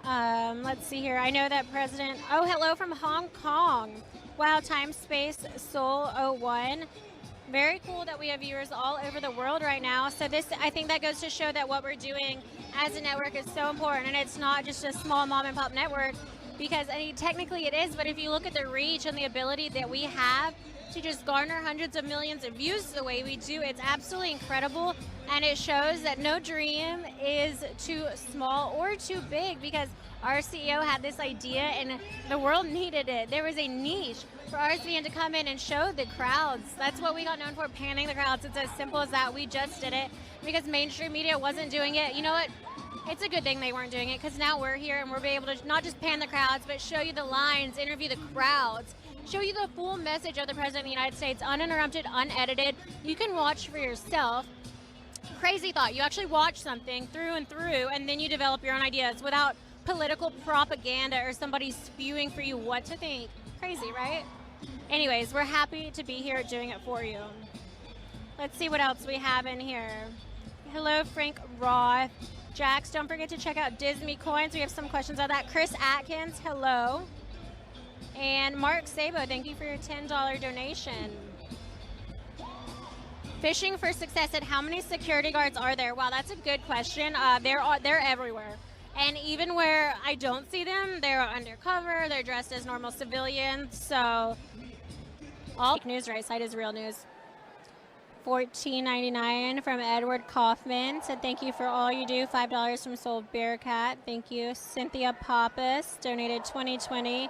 Let's see here. I know that hello from Hong Kong. Wow, Time Space Soul 01. Very cool that we have viewers all over the world right now. So I think that goes to show that what we're doing as a network is so important, and it's not just a small mom and pop network, because technically it is, but if you look at the reach and the ability that we have to just garner hundreds of millions of views the way we do, it's absolutely incredible, and it shows that no dream is too small or too big, because our CEO had this idea and the world needed it. There was a niche for RSBN to come in and show the crowds. That's what we got known for, panning the crowds. It's as simple as that. We just did it because mainstream media wasn't doing it. You know what? It's a good thing they weren't doing it, because now we're here and we'll be able to not just pan the crowds, but show you the lines, interview the crowds, show you the full message of the President of the United States, uninterrupted, unedited. You can watch for yourself. Crazy thought. You actually watch something through and through, and then you develop your own ideas without political propaganda or somebody spewing for you what to think. Crazy, right? Anyways, we're happy to be here doing it for you. Let's see what else we have in here. Hello, Frank Roth. Jax, don't forget to check out Disney Coins. We have some questions on that. Chris Atkins, hello. And Mark Sabo, thank you for your $10 donation. Fishing for Success said, how many security guards are there? Wow, that's a good question. They're everywhere. And even where I don't see them, they're undercover, they're dressed as normal civilians. So all news, Right Side is real news. $14.99 from Edward Kaufman said, thank you for all you do. $5 from Soul Bearcat. Thank you. Cynthia Pappas donated 2020.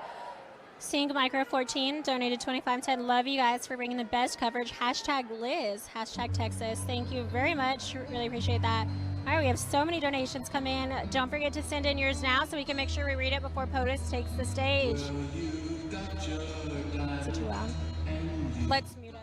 Sing Micro 14 donated 25 said, love you guys for bringing the best coverage. Hashtag Liz, hashtag Texas. Thank you very much. Really appreciate that. All right, we have so many donations come in. Don't forget to send in yours now so we can make sure we read it before POTUS takes the stage. Is it too loud? Let's mute it.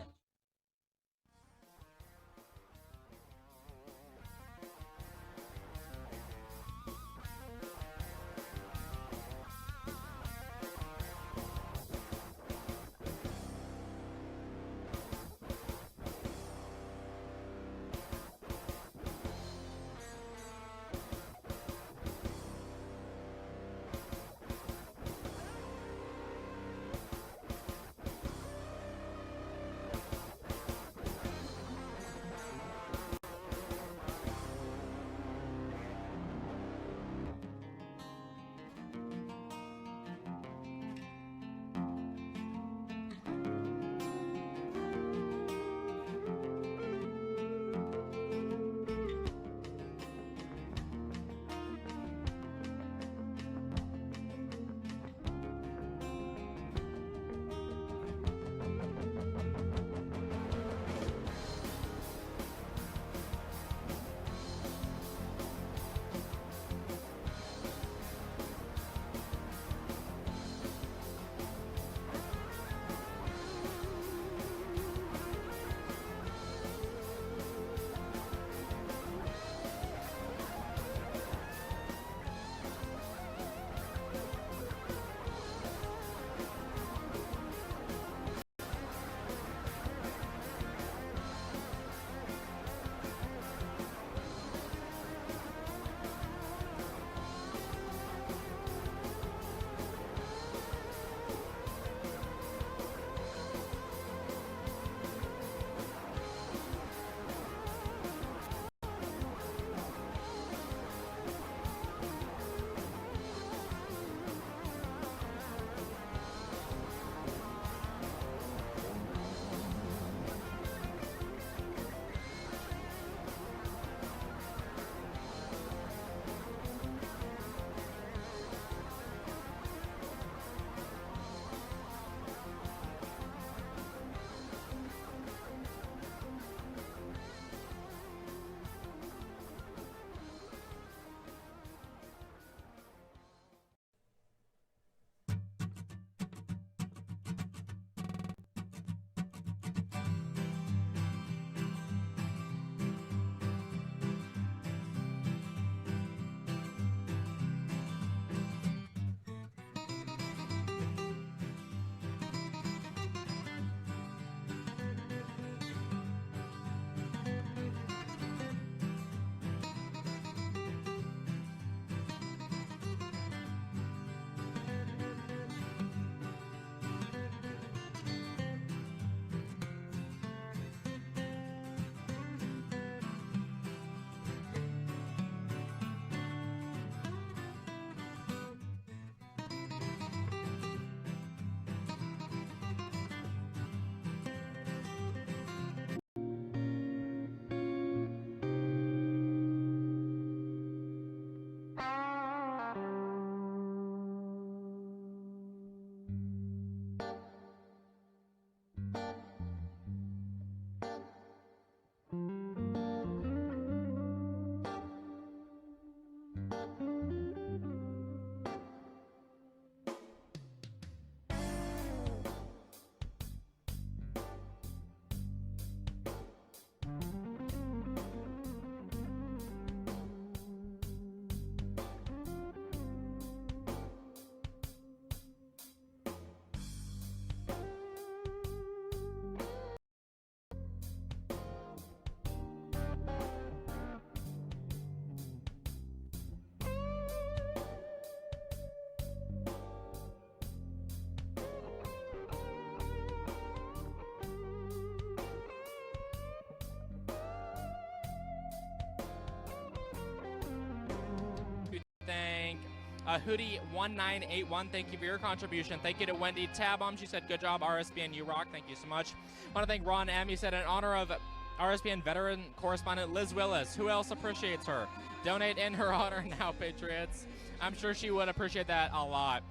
Hoodie1981, thank you for your contribution. Thank you to Wendy Tabom. She said, good job, RSBN, you rock. Thank you so much. I want to thank Ron M. He said, in honor of RSBN veteran correspondent Liz Willis. Who else appreciates her? Donate in her honor now, Patriots. I'm sure she would appreciate that a lot.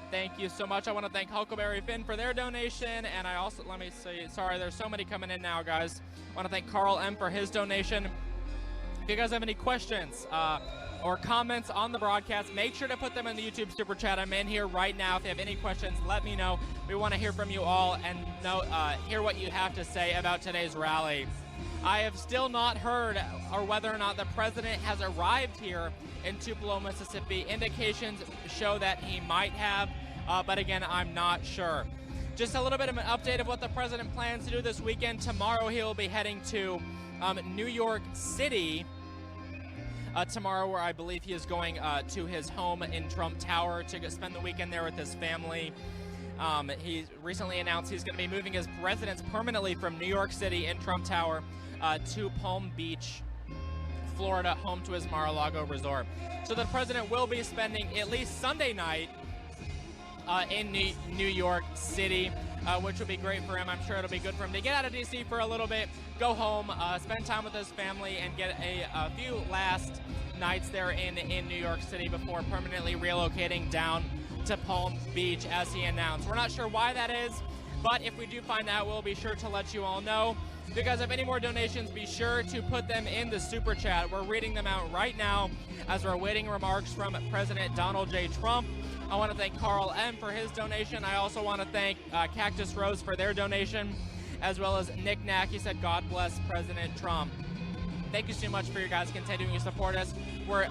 Thank you so much. I want to thank Huckleberry Finn for their donation, and I also, let me see, sorry, there's so many coming in now, guys. I want to thank Carl M. for his donation. If you guys have any questions or comments on the broadcast, make sure to put them in the YouTube Super Chat. I'm in here right now. If you have any questions, let me know. We want to hear from you all and hear what you have to say about today's rally. I have still not heard or whether or not the president has arrived here in Tupelo, Mississippi. Indications show that he might have, but again, I'm not sure. Just a little bit of an update of what the president plans to do this weekend. Tomorrow he will be heading to New York City tomorrow, where I believe he is going to his home in Trump Tower to spend the weekend there with his family. He recently announced he's going to be moving his residence permanently from New York City in Trump Tower to Palm Beach, Florida, home to his Mar-a-Lago resort. So the president will be spending at least Sunday night in New York City, which will be great for him. I'm sure it'll be good for him to get out of D.C. for a little bit, go home, spend time with his family, and get a few last nights there in New York City before permanently relocating down to Palm Beach, as he announced. We're not sure why that is, but if we do find out, we'll be sure to let you all know. If you guys have any more donations, be sure to put them in the Super Chat. We're reading them out right now as we're awaiting remarks from President Donald J. Trump. I want to thank Carl M. for his donation. I also want to thank Cactus Rose for their donation, as well as Nick Knack. He said, God bless President Trump. Thank you so much for you guys continuing to support us. We're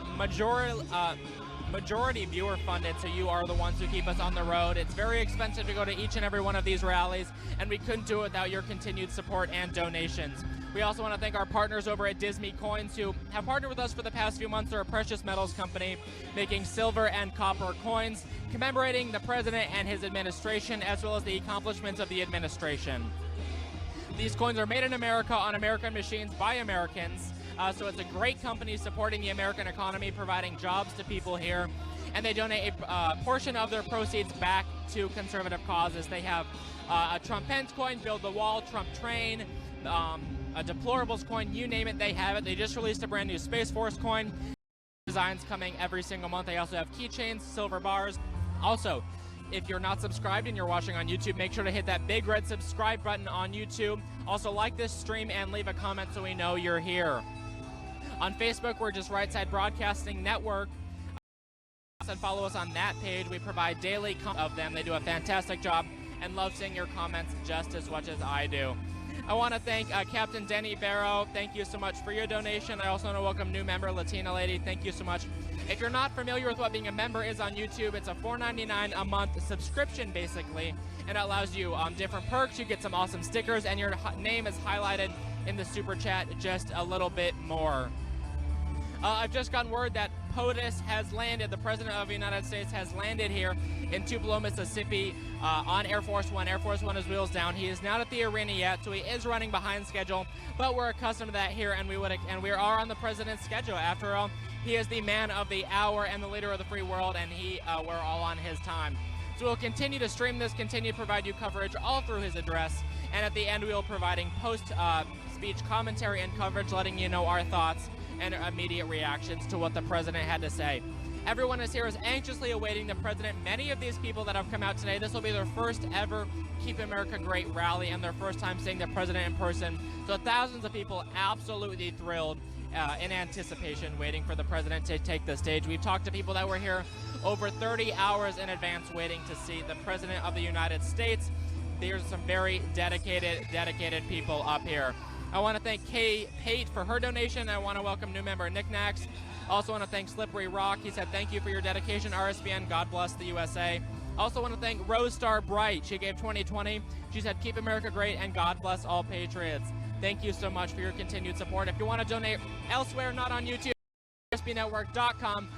majority viewer funded, so you are the ones who keep us on the road. It's very expensive to go to each and every one of these rallies, and we couldn't do it without your continued support and donations. We also want to thank our partners over at Disney Coins, who have partnered with us for the past few months. They're a precious metals company making silver and copper coins, commemorating the president and his administration, as well as the accomplishments of the administration. These coins are made in America on American machines by Americans. So it's a great company supporting the American economy, providing jobs to people here, and they donate a portion of their proceeds back to conservative causes. They have a Trump Pence coin, Build the Wall, Trump Train, a Deplorables coin, you name it, they have it. They just released a brand new Space Force coin. Designs coming every single month. They also have keychains, silver bars. Also, if you're not subscribed and you're watching on YouTube, make sure to hit that big red subscribe button on YouTube. Also, like this stream and leave a comment so we know you're here. On Facebook, we're just Right Side Broadcasting Network. And follow us on that page. We provide daily of them. They do a fantastic job and love seeing your comments just as much as I do. I want to thank Captain Denny Barrow. Thank you so much for your donation. I also want to welcome new member Latina Lady. Thank you so much. If you're not familiar with what being a member is on YouTube, it's a $4.99 a month subscription, basically, and it allows you different perks. You get some awesome stickers, and your name is highlighted in the Super Chat just a little bit more. I've just gotten word that POTUS has landed. The President of the United States has landed here in Tupelo, Mississippi on Air Force One. Air Force One is wheels down. He is not at the arena yet, so he is running behind schedule, but we're accustomed to that here, and we are on the President's schedule. After all, he is the man of the hour and the leader of the free world, and we're all on his time. So we'll continue to stream this, continue to provide you coverage all through his address, and at the end we will be providing post-speech commentary and coverage, letting you know our thoughts and immediate reactions to what the president had to say. Everyone is here is anxiously awaiting the president. Many of these people that have come out today, this will be their first ever Keep America Great rally and their first time seeing the president in person. So thousands of people absolutely thrilled in anticipation, waiting for the president to take the stage. We've talked to people that were here over 30 hours in advance waiting to see the president of the United States. There's some very dedicated people up here. I want to thank Kay Pate for her donation. I want to welcome new member Nick Nax. Also want to thank Slippery Rock. He said, thank you for your dedication, RSBN. God bless the USA. Also want to thank Rose Star Bright. She gave 2020. She said, keep America great and God bless all patriots. Thank you so much for your continued support. If you want to donate elsewhere, not on YouTube, rsbnetwork.com/.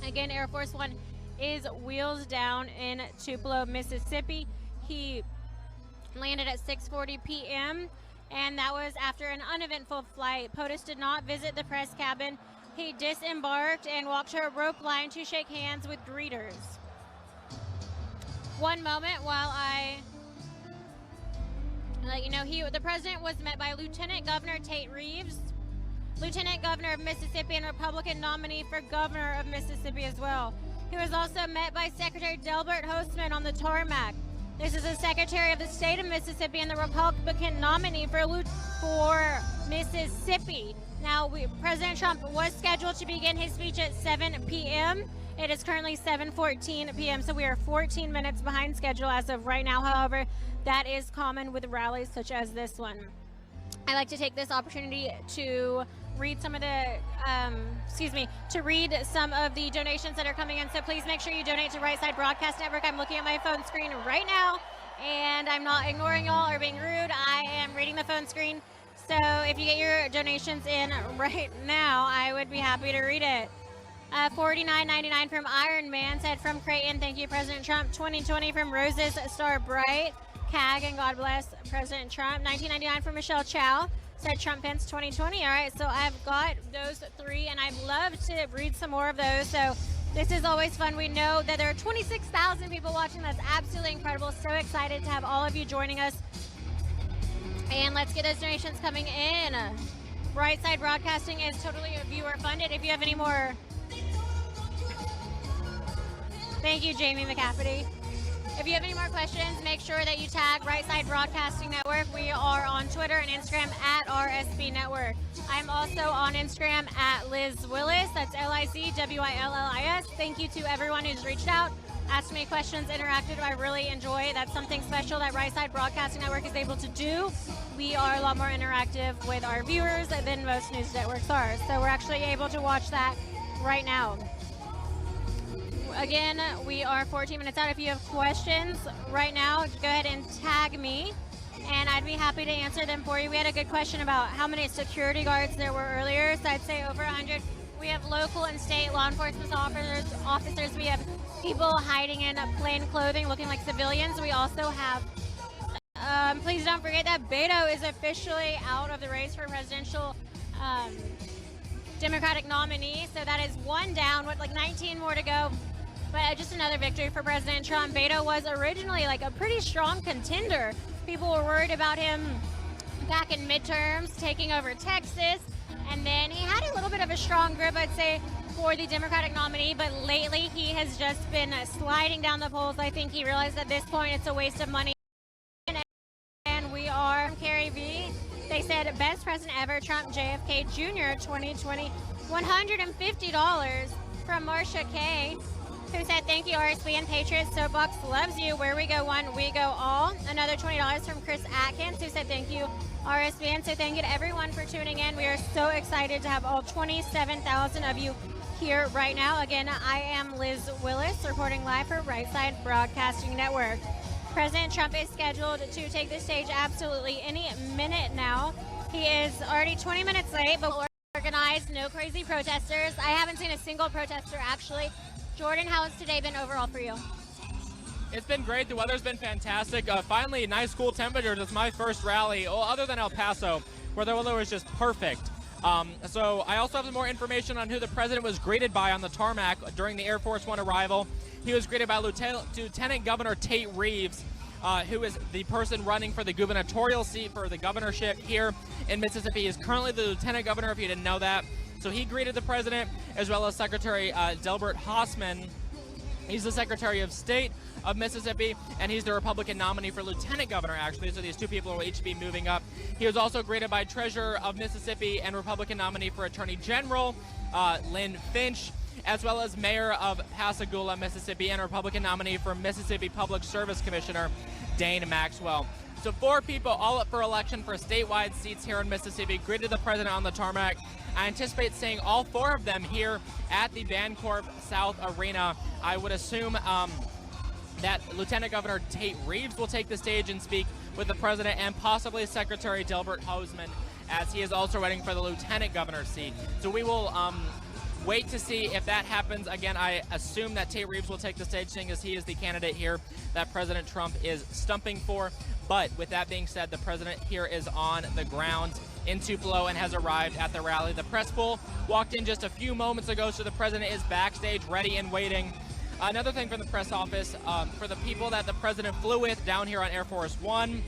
Again, Air Force One is wheels down in Tupelo, Mississippi. He landed at 6:40 p.m. and that was after an uneventful flight. POTUS did not visit the press cabin. He disembarked and walked to a rope line to shake hands with greeters. One moment while I let you know, the president was met by Lieutenant Governor Tate Reeves, Lieutenant Governor of Mississippi and Republican nominee for Governor of Mississippi as well. He was also met by Secretary Delbert Hosemann on the tarmac. This is the Secretary of the State of Mississippi and the Republican nominee for Mississippi. Now, President Trump was scheduled to begin his speech at 7 p.m. It is currently 7:14 p.m., so we are 14 minutes behind schedule as of right now. However, that is common with rallies such as this one. I like to take this opportunity to read some of the, read some of the donations that are coming in. So please make sure you donate to Right Side Broadcast Network. I'm looking at my phone screen right now, and I'm not ignoring y'all or being rude. I am reading the phone screen. So if you get your donations in right now, I would be happy to read it. $49.99 from Iron Man said, from Creighton, thank you, President Trump. 2020 from Roses Star Bright. CAG and God bless President Trump. $19.99 from Michelle Chow said Trump Pence 2020. All right, so I've got those three, and I'd love to read some more of those. So this is always fun. We know that there are 26,000 people watching. That's absolutely incredible. So excited to have all of you joining us. And let's get those donations coming in. Bright Side Broadcasting is totally viewer funded. If you have any more, thank you, Jamie McCafferty. If you have any more questions, make sure that you tag Right Side Broadcasting Network. We are on Twitter and Instagram at RSB Network. I'm also on Instagram at Liz Willis. That's LIZWILLIS. Thank you to everyone who's reached out, asked me questions, interacted. I really enjoy it. That's something special that Right Side Broadcasting Network is able to do. We are a lot more interactive with our viewers than most news networks are. So we're actually able to watch that right now. Again, we are 14 minutes out. If you have questions right now, go ahead and tag me, and I'd be happy to answer them for you. We had a good question about how many security guards there were earlier, so I'd say over 100. We have local and state law enforcement officers. We have people hiding in plain clothing, looking like civilians. We also have, please don't forget that Beto is officially out of the race for presidential Democratic nominee, so that is one down with like 19 more to go. But just another victory for President Trump. Beto was originally like a pretty strong contender. People were worried about him back in midterms, taking over Texas. And then he had a little bit of a strong grip, I'd say, for the Democratic nominee. But lately, he has just been sliding down the polls. I think he realized at this point it's a waste of money. And we are from Carrie V. They said, best president ever, Trump JFK Jr. 2020. $150 from Marcia K., who said, thank you, RSB and Patriots. Soapbox loves you. Where we go one, we go all. Another $20 from Chris Atkins, who said, thank you, RSB. And so thank you to everyone for tuning in. We are so excited to have all 27,000 of you here right now. Again, I am Liz Willis, reporting live for Right Side Broadcasting Network. President Trump is scheduled to take the stage absolutely any minute now. He is already 20 minutes late, but organized, no crazy protesters. I haven't seen a single protester, actually. Jordan, how has today been overall for you? It's been great. The weather's been fantastic. Finally, nice cool temperatures. It's my first rally, other than El Paso, where the weather was just perfect. So I also have some more information on who the president was greeted by on the tarmac during the Air Force One arrival. He was greeted by Lieutenant Governor Tate Reeves, who is the person running for the gubernatorial seat for the governorship here in Mississippi. He is currently the lieutenant governor, if you didn't know that. So he greeted the president, as well as Secretary Delbert Hosemann, He's the Secretary of State of Mississippi, and he's the Republican nominee for lieutenant governor, actually. So these two people will each be moving up. He was also greeted by Treasurer of Mississippi and Republican nominee for Attorney General, Lynn Finch, as well as Mayor of Pascagoula, Mississippi, and Republican nominee for Mississippi Public Service Commissioner, Dane Maxwell. So 4 people all up for election for statewide seats here in Mississippi greeted the president on the tarmac. I anticipate seeing all 4 of them here at the Bancorp South Arena. I would assume that Lieutenant Governor Tate Reeves will take the stage and speak with the president, and possibly Secretary Delbert Hosemann, as he is also running for the lieutenant governor's seat. So we will wait to see if that happens. Again, I assume that Tate Reeves will take the stage, seeing as he is the candidate here that President Trump is stumping for. But with that being said, the president here is on the ground in Tupelo and has arrived at the rally. The press pool walked in just a few moments ago, so the president is backstage ready and waiting. Another thing from the press office, for the people that the president flew with down here on Air Force One,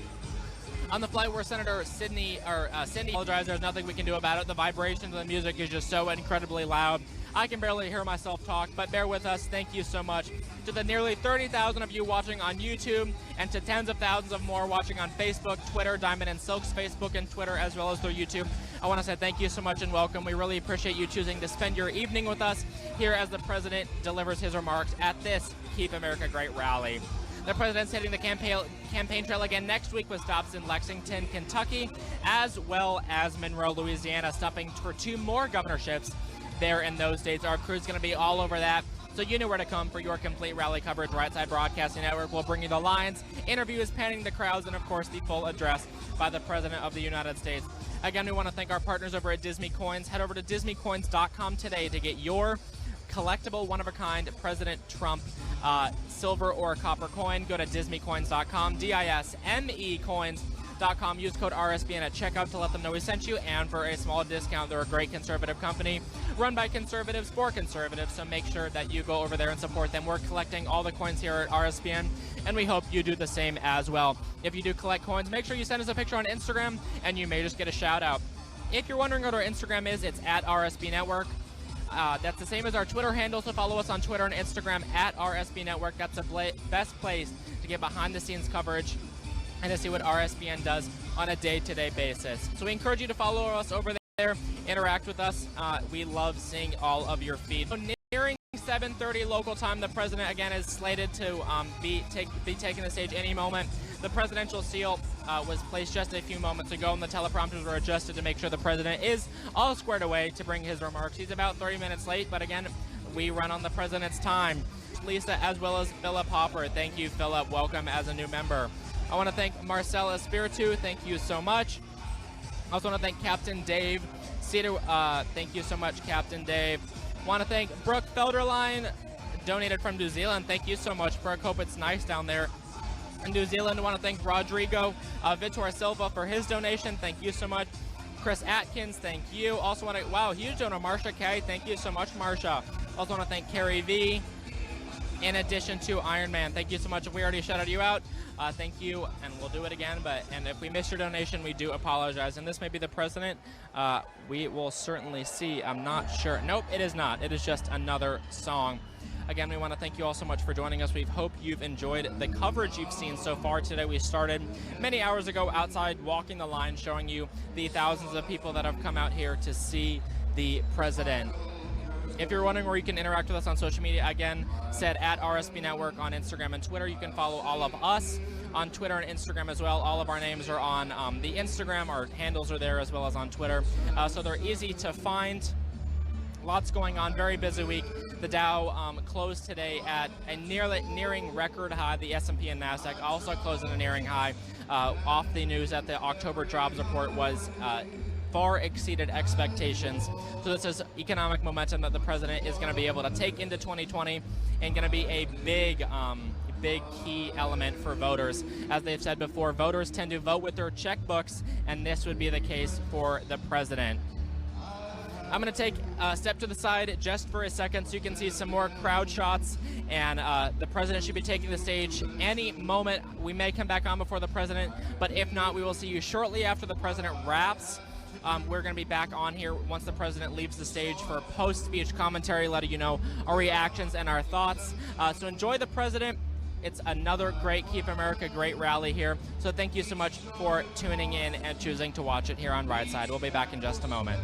on the flight where Senator Cindy apologized, there's nothing we can do about it. The vibration of the music is just so incredibly loud. I can barely hear myself talk, but bear with us. Thank you so much to the nearly 30,000 of you watching on YouTube, and to tens of thousands of more watching on Facebook, Twitter, Diamond and Silk's Facebook and Twitter, as well as through YouTube. I want to say thank you so much and welcome. We really appreciate you choosing to spend your evening with us here as the president delivers his remarks at this Keep America Great rally. The president's hitting the campaign trail again next week with stops in Lexington, Kentucky, as well as Monroe, Louisiana, stopping for 2 more governorships there in those states. Our crew's going to be all over that, so you know where to come for your complete rally coverage. Right Side Broadcasting Network will bring you the lines, interviews, panning the crowds, and of course the full address by the President of the United States. Again, we want to thank our partners over at Disney Coins. Head over to DisneyCoins.com today to get your collectible, one-of-a-kind President Trump silver or copper coin. Go to DisneyCoins.com, DISME Coins.com. Use code RSBN at checkout to let them know we sent you, and for a small discount. They're a great conservative company run by conservatives for conservatives, so make sure that you go over there and support them. We're collecting all the coins here at RSBN, and we hope you do the same as well. If you do collect coins, make sure you send us a picture on Instagram, and you may just get a shout out. If you're wondering what our Instagram is, it's at RSB Network. That's the same as our Twitter handle, so follow us on Twitter and Instagram at RSB Network. That's the best place to get behind-the-scenes coverage and to see what RSBN does on a day-to-day basis. So we encourage you to follow us over there, interact with us. We love seeing all of your feeds. So nearing 7:30 local time, the president again is slated to be taking the stage any moment. The presidential seal was placed just a few moments ago, and the teleprompters were adjusted to make sure the president is all squared away to bring his remarks. He's about 30 minutes late, but again, we run on the president's time. Lisa, as well as Philip Hopper. Thank you, Philip. Welcome as a new member. I want to thank Marcella Espiritu. Thank you so much. I also want to thank Captain Dave Cedar. Thank you so much, Captain Dave. Want to thank Brooke Felderline, donated from New Zealand. Thank you so much, Brooke. Hope it's nice down there in New Zealand. I want to thank Rodrigo Vitor Silva for his donation. Thank you so much. Chris Atkins, thank you. Also want to, wow, huge donor, Marsha K. Thank you so much, Marsha. Also want to thank Carrie V, in addition to Iron Man. Thank you so much. If we already shouted you out, thank you, and we'll do it again. And if we missed your donation, we do apologize. And this may be the president. We will certainly see. I'm not sure. Nope, it is not. It is just another song. Again, we want to thank you all so much for joining us. We hope you've enjoyed the coverage you've seen so far today. We started many hours ago outside walking the line, showing you the thousands of people that have come out here to see the president. If you're wondering where you can interact with us on social media, again, said at RSB Network on Instagram and Twitter. You can follow all of us on Twitter and Instagram as well. All of our names are on the Instagram. Our handles are there as well as on Twitter. So they're easy to find. Lots going on. Very busy week. The Dow closed today at a nearing record high. The S&P and NASDAQ also closed at a nearing high. Off the news that the October jobs report was far exceeded expectations. So this is economic momentum that the president is going to be able to take into 2020 and going to be a big key element for voters. As they've said before, voters tend to vote with their checkbooks, and this would be the case for the president. I'm going to take a step to the side just for a second so you can see some more crowd shots, and the president should be taking the stage any moment. We may come back on before the president, but if not, we will see you shortly after the president wraps We're going to be back on here once the president leaves the stage for post-speech commentary, letting you know our reactions and our thoughts. So enjoy the president. It's another great Keep America Great rally here. So thank you so much for tuning in and choosing to watch it here on Right Side. We'll be back in just a moment.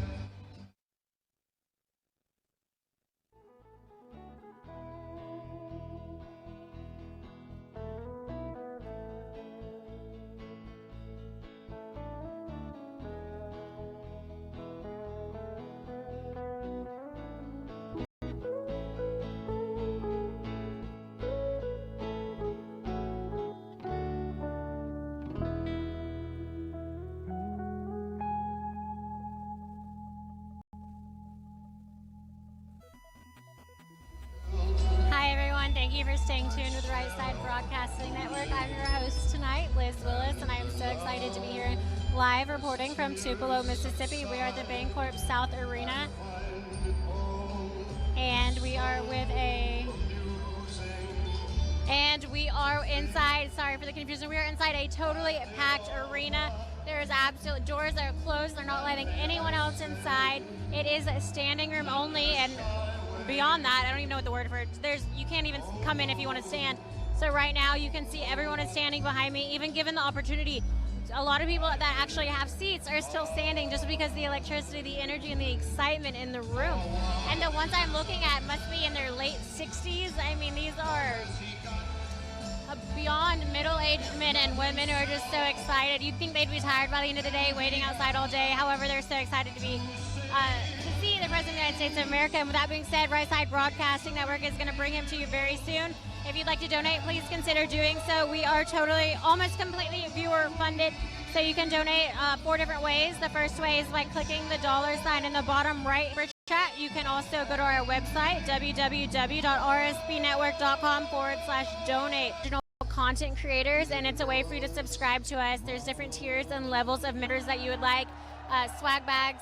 Hi, everyone. Thank you for staying tuned with Right Side Broadcasting Network. I'm your host tonight, Liz Willis, and I am so excited to be here live reporting from Tupelo, Mississippi. We are at the Bancorp South Arena, and we are inside, sorry for the confusion, we are inside a totally packed arena. There's absolute doors that are closed. They're not letting anyone else inside. It is a standing room only, and beyond that, I don't even know what the word for it is. You can't even come in if you want to stand. So right now you can see everyone is standing behind me, even given the opportunity. A lot of people that actually have seats are still standing just because the electricity, the energy, and the excitement in the room. And the ones I'm looking at must be in their late 60s. I mean, these are beyond middle-aged men and women who are just so excited. You'd think they'd be tired by the end of the day, waiting outside all day. However, they're so excited to see the President of the United States of America. And with that being said, Right Side Broadcasting Network is going to bring him to you very soon. If you'd like to donate, please consider doing so. We are totally, almost completely viewer-funded, so you can donate 4 different ways. The first way is by clicking the $ in the bottom right for chat. You can also go to our website, www.rspnetwork.com/donate. Content creators, and it's a way for you to subscribe to us. There's different tiers and levels of members that you would like, swag bags,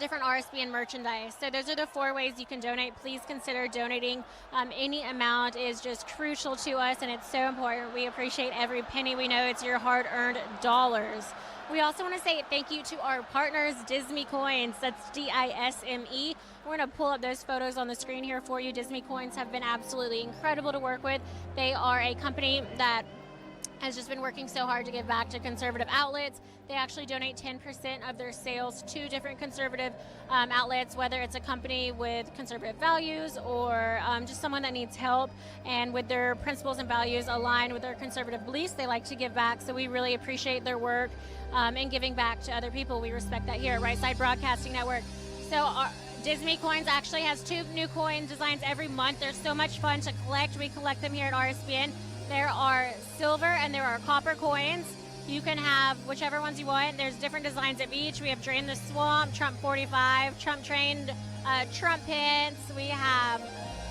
different RSBN merchandise. So those are the 4 ways you can donate. Please consider donating. Any amount is just crucial to us, and it's so important. We appreciate every penny. We know it's your hard-earned dollars. We also want to say thank you to our partners, Disney Coins. That's DISME. We're going to pull up those photos on the screen here for you. Disney Coins have been absolutely incredible to work with. They are a company that has just been working so hard to give back to conservative outlets. They actually donate 10% of their sales to different conservative outlets, whether it's a company with conservative values or just someone that needs help and with their principles and values aligned with their conservative beliefs. They like to give back, so we really appreciate their work and giving back to other people. We respect that here at Right Side Broadcasting Network. So Disney Coins actually has 2 new coin designs every month. They're so much fun to collect. We collect them here at RSBN. There are silver and there are copper coins. You can have whichever ones you want. There's different designs of each. We have Drain the Swamp, Trump 45, Trump Trained, Trump Pence. We have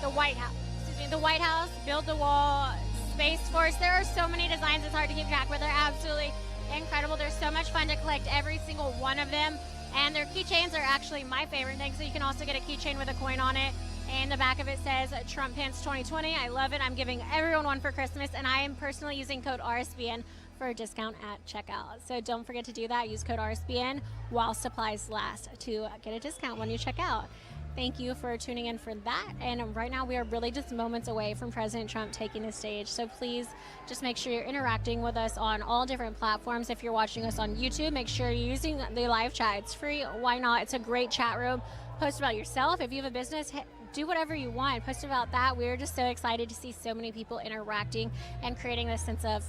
the White House, Build the Wall, Space Force. There are so many designs, it's hard to keep track, but they're absolutely incredible. They're so much fun to collect every single one of them. And their keychains are actually my favorite thing. So you can also get a keychain with a coin on it. And the back of it says Trump Pence 2020. I love it. I'm giving everyone one for Christmas. And I am personally using code RSBN for a discount at checkout. So don't forget to do that. Use code RSBN while supplies last to get a discount when you check out. Thank you for tuning in for that. And right now we are really just moments away from President Trump taking the stage. So please just make sure you're interacting with us on all different platforms. If you're watching us on YouTube, make sure you're using the live chat. It's free. Why not? It's a great chat room. Post about yourself. If you have a business, do whatever you want. Post about that. We're just so excited to see so many people interacting and creating this sense of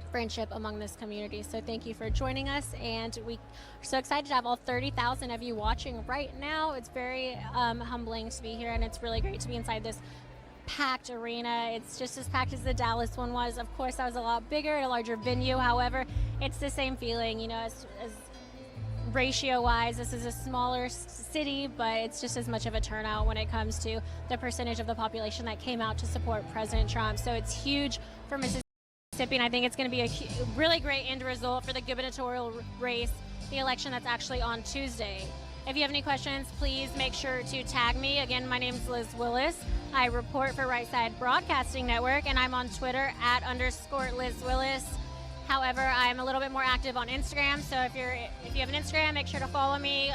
friendship among this community. So thank you for joining us, and we are so excited to have all 30,000 of you watching right now. It's very humbling to be here, and it's really great to be inside this packed arena. It's just as packed as the Dallas one was. Of course, that was a lot bigger at a larger venue. However, it's the same feeling, you know, as ratio-wise, this is a smaller city, but it's just as much of a turnout when it comes to the percentage of the population that came out to support President Trump. So it's huge for Mississippi, and I think it's going to be a really great end result for the gubernatorial race, the election that's actually on Tuesday. If you have any questions, please make sure to tag me. Again, my name is Liz Willis. I report for Right Side Broadcasting Network, and I'm on Twitter @_Liz Willis. However, I'm a little bit more active on Instagram, so if you have an Instagram, make sure to follow me,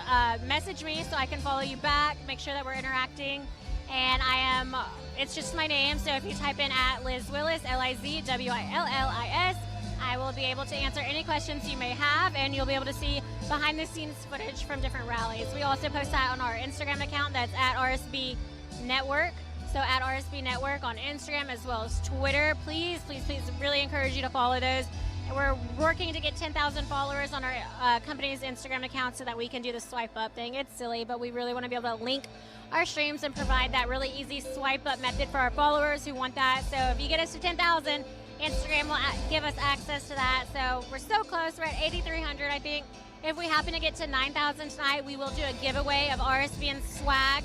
message me so I can follow you back, make sure that we're interacting. And it's just my name, so if you type in @LizWillis, LizWillis, I will be able to answer any questions you may have, and you'll be able to see behind the scenes footage from different rallies. We also post that on our Instagram account, that's @RSB Network. So @RSB Network on Instagram as well as Twitter. Please, please, please, really encourage you to follow those. And we're working to get 10,000 followers on our company's Instagram account so that we can do the swipe up thing. It's silly, but we really want to be able to link our streams and provide that really easy swipe up method for our followers who want that. So if you get us to 10,000, Instagram will give us access to that. So we're so close. We're at 8,300, I think. If we happen to get to 9,000 tonight, we will do a giveaway of RSBN swag.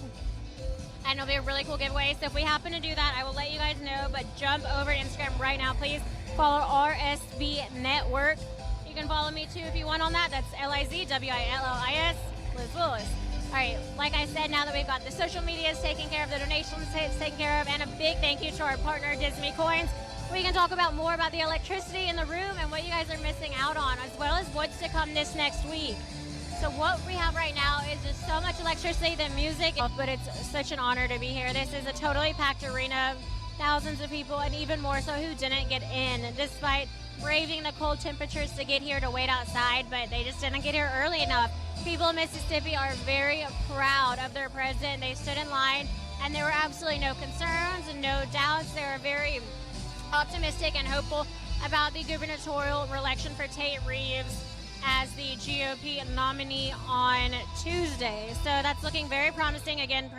And it'll be a really cool giveaway. So if we happen to do that, I will let you guys know. But jump over to Instagram right now, please. Follow RSB Network. You can follow me too if you want on that. That's LizWillis, Liz Willis. All right, like I said, now that we've got the social medias taken care of, the donations taken care of, and a big thank you to our partner, Disney Coins, we can talk about more about the electricity in the room and what you guys are missing out on, as well as what's to come this next week. So what we have right now is just so much electricity, the music, but it's such an honor to be here. This is a totally packed arena, thousands of people, and even more so who didn't get in, despite braving the cold temperatures to get here to wait outside, but they just didn't get here early enough. People in Mississippi are very proud of their president. They stood in line, and there were absolutely no concerns and no doubts. They were very optimistic and hopeful about the gubernatorial election for Tate Reeves as the GOP nominee on Tuesday. So that's looking very promising. Again,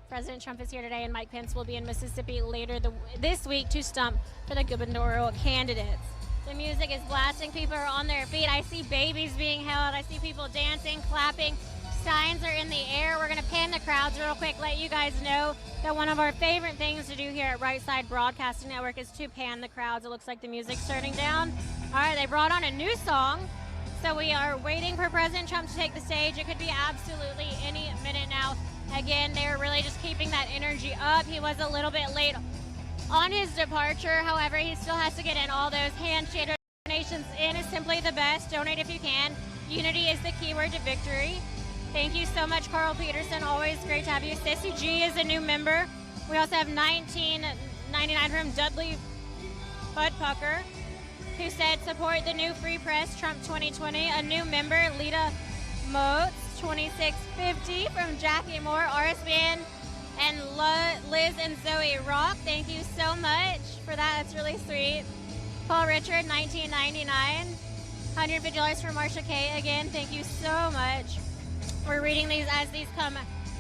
President Trump is here today, and Mike Pence will be in Mississippi later this week to stump for the gubernatorial candidates. The music is blasting. People are on their feet. I see babies being held. I see people dancing, clapping. Signs are in the air. We're going to pan the crowds real quick, let you guys know that one of our favorite things to do here at Right Side Broadcasting Network is to pan the crowds. It looks like the music's starting down. All right, they brought on a new song. So we are waiting for President Trump to take the stage. It could be absolutely any minute now. Again, they're really just keeping that energy up. He was a little bit late on his departure. However, he still has to get in all those handshake donations in is simply the best. Donate if you can. Unity is the keyword to victory. Thank you so much, Carl Peterson. Always great to have you. Sissy G is a new member. We also have $19.99 from Dudley Budpucker, who said support the new free press Trump 2020. A new member, Lita Motes, $26.50 from Jackie Moore, RSBN, and Liz and Zoe Rock. Thank you so much for that. That's really sweet. Paul Richard, $19.99. $150 for Marsha K. Again, thank you so much. We're reading these as these come.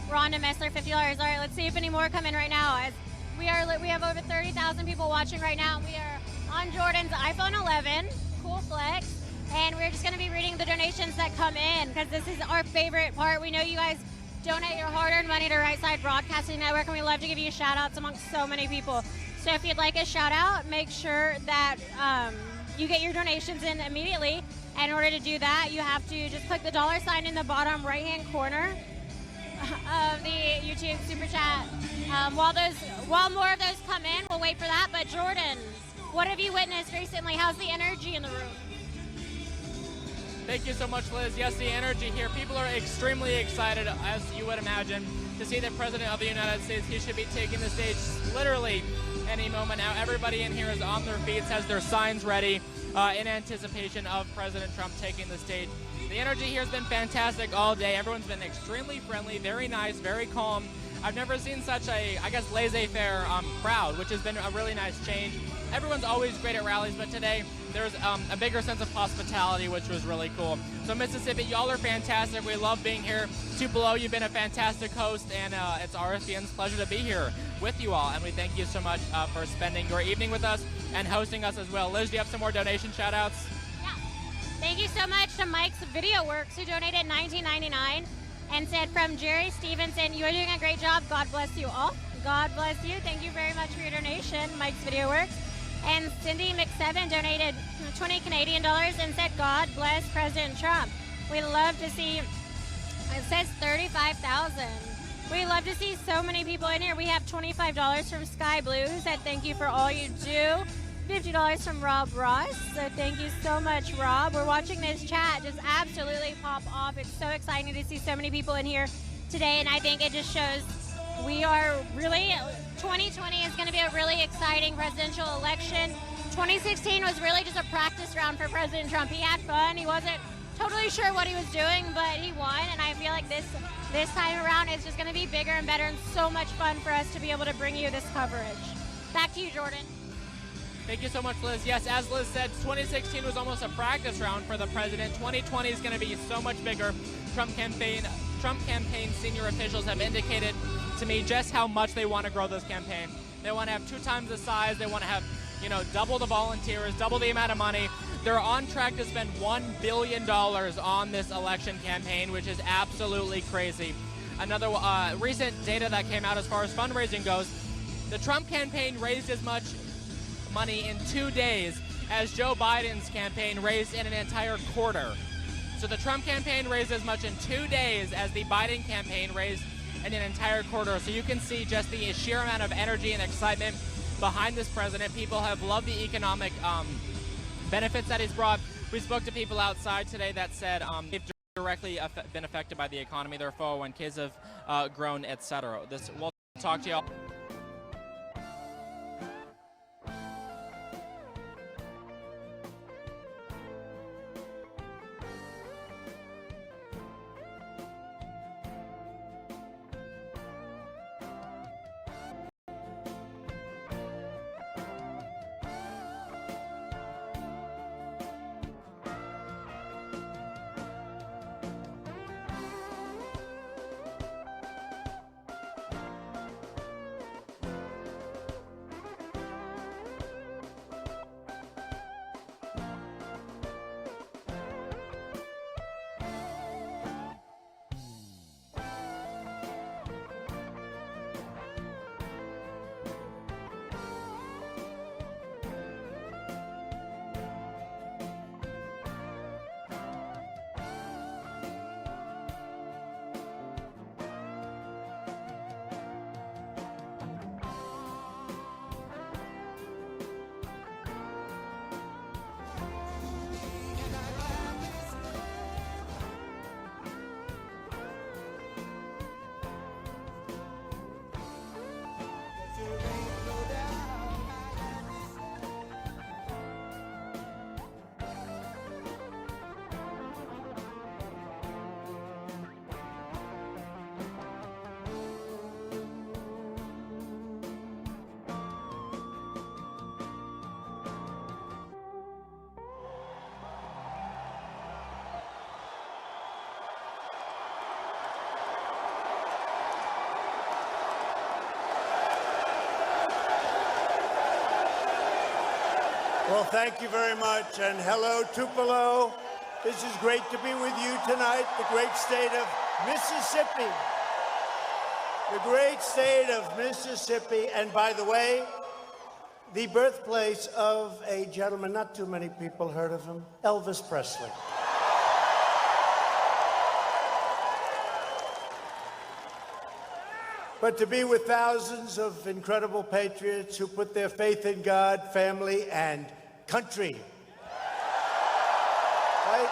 Rhonda Messler, $50. All right, let's see if any more come in right now. As we have over 30,000 people watching right now. We are on Jordan's iPhone 11, cool flex, and we're just going to be reading the donations that come in because this is our favorite part. We know you guys donate your hard-earned money to Right Side Broadcasting Network, and we love to give you shout-outs amongst so many people. So if you'd like a shout-out, make sure that you get your donations in immediately. And in order to do that, you have to just click the $sign in the bottom right-hand corner of the YouTube Super Chat. While more of those come in, we'll wait for that. But Jordan, what have you witnessed recently? How's the energy in the room? Thank you so much, Liz. Yes, the energy here. People are extremely excited, as you would imagine, to see the President of the United States. He should be taking the stage literally any moment now. Everybody in here is on their feet, has their signs ready in anticipation of President Trump taking the stage. The energy here has been fantastic all day. Everyone's been extremely friendly, very nice, very calm. I've never seen such a, laissez-faire crowd, which has been a really nice change. Everyone's always great at rallies, but today there's a bigger sense of hospitality, which was really cool. So Mississippi, y'all are fantastic. We love being here. Tupelo, you've been a fantastic host, and it's RSBN's pleasure to be here with you all. And we thank you so much for spending your evening with us and hosting us as well. Liz, do you have some more donation shout-outs? Yeah. Thank you so much to Mike's Video Works, who donated $19.99 and said, from Jerry Stevenson, you are doing a great job. God bless you all. God bless you. Thank you very much for your donation, Mike's Video Works. And Cindy McSeven donated $20 Canadian and said, God bless President Trump. We love to see, it says 35,000. We love to see so many people in here. We have $25 from Sky Blue, who said, thank you for all you do. $50 from Rob Ross. So thank you so much, Rob. We're watching this chat just absolutely pop off. It's so exciting to see so many people in here today, and I think it just shows we are really, 2020 is going to be a really exciting presidential election. 2016 was really just a practice round for President Trump. He had fun. He wasn't totally sure what he was doing, but he won, and I feel like this time around is just going to be bigger and better and so much fun for us to be able to bring you this coverage. Back to you, Jordan. Thank you so much, Liz. Yes, as Liz said, 2016 was almost a practice round for the president. 2020 is going to be so much bigger. Trump campaign senior officials have indicated to me just how much they want to grow this campaign. They want to have 2 times the size. They want to have, double the volunteers, double the amount of money. They're on track to spend $1 billion on this election campaign, which is absolutely crazy. Another recent data that came out as far as fundraising goes, the Trump campaign raised as much money in 2 days as Joe Biden's campaign raised in an entire quarter. So the Trump campaign raised as much in 2 days as the Biden campaign raised in an entire quarter. So you can see just the sheer amount of energy and excitement behind this president. People have loved the economic benefits that he's brought. We spoke to people outside today that said they've directly been affected by the economy. Their 401ks have grown, etc. We'll talk to y'all. Well, thank you very much, and hello, Tupelo. This is great to be with you tonight, the great state of Mississippi. The great state of Mississippi, and by the way, the birthplace of a gentleman, not too many people heard of him, Elvis Presley. But to be with thousands of incredible patriots who put their faith in God, family, and country. Right?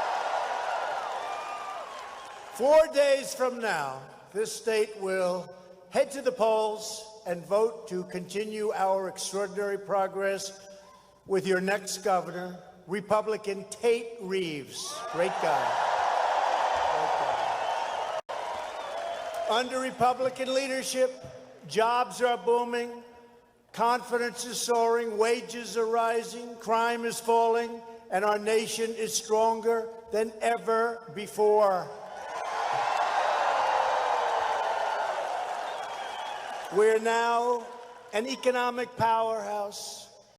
4 days from now, this state will head to the polls and vote to continue our extraordinary progress with your next governor, Republican Tate Reeves. Great guy. Under Republican leadership, jobs are booming, confidence is soaring, wages are rising, crime is falling, and our nation is stronger than ever before. We're now an economic powerhouse.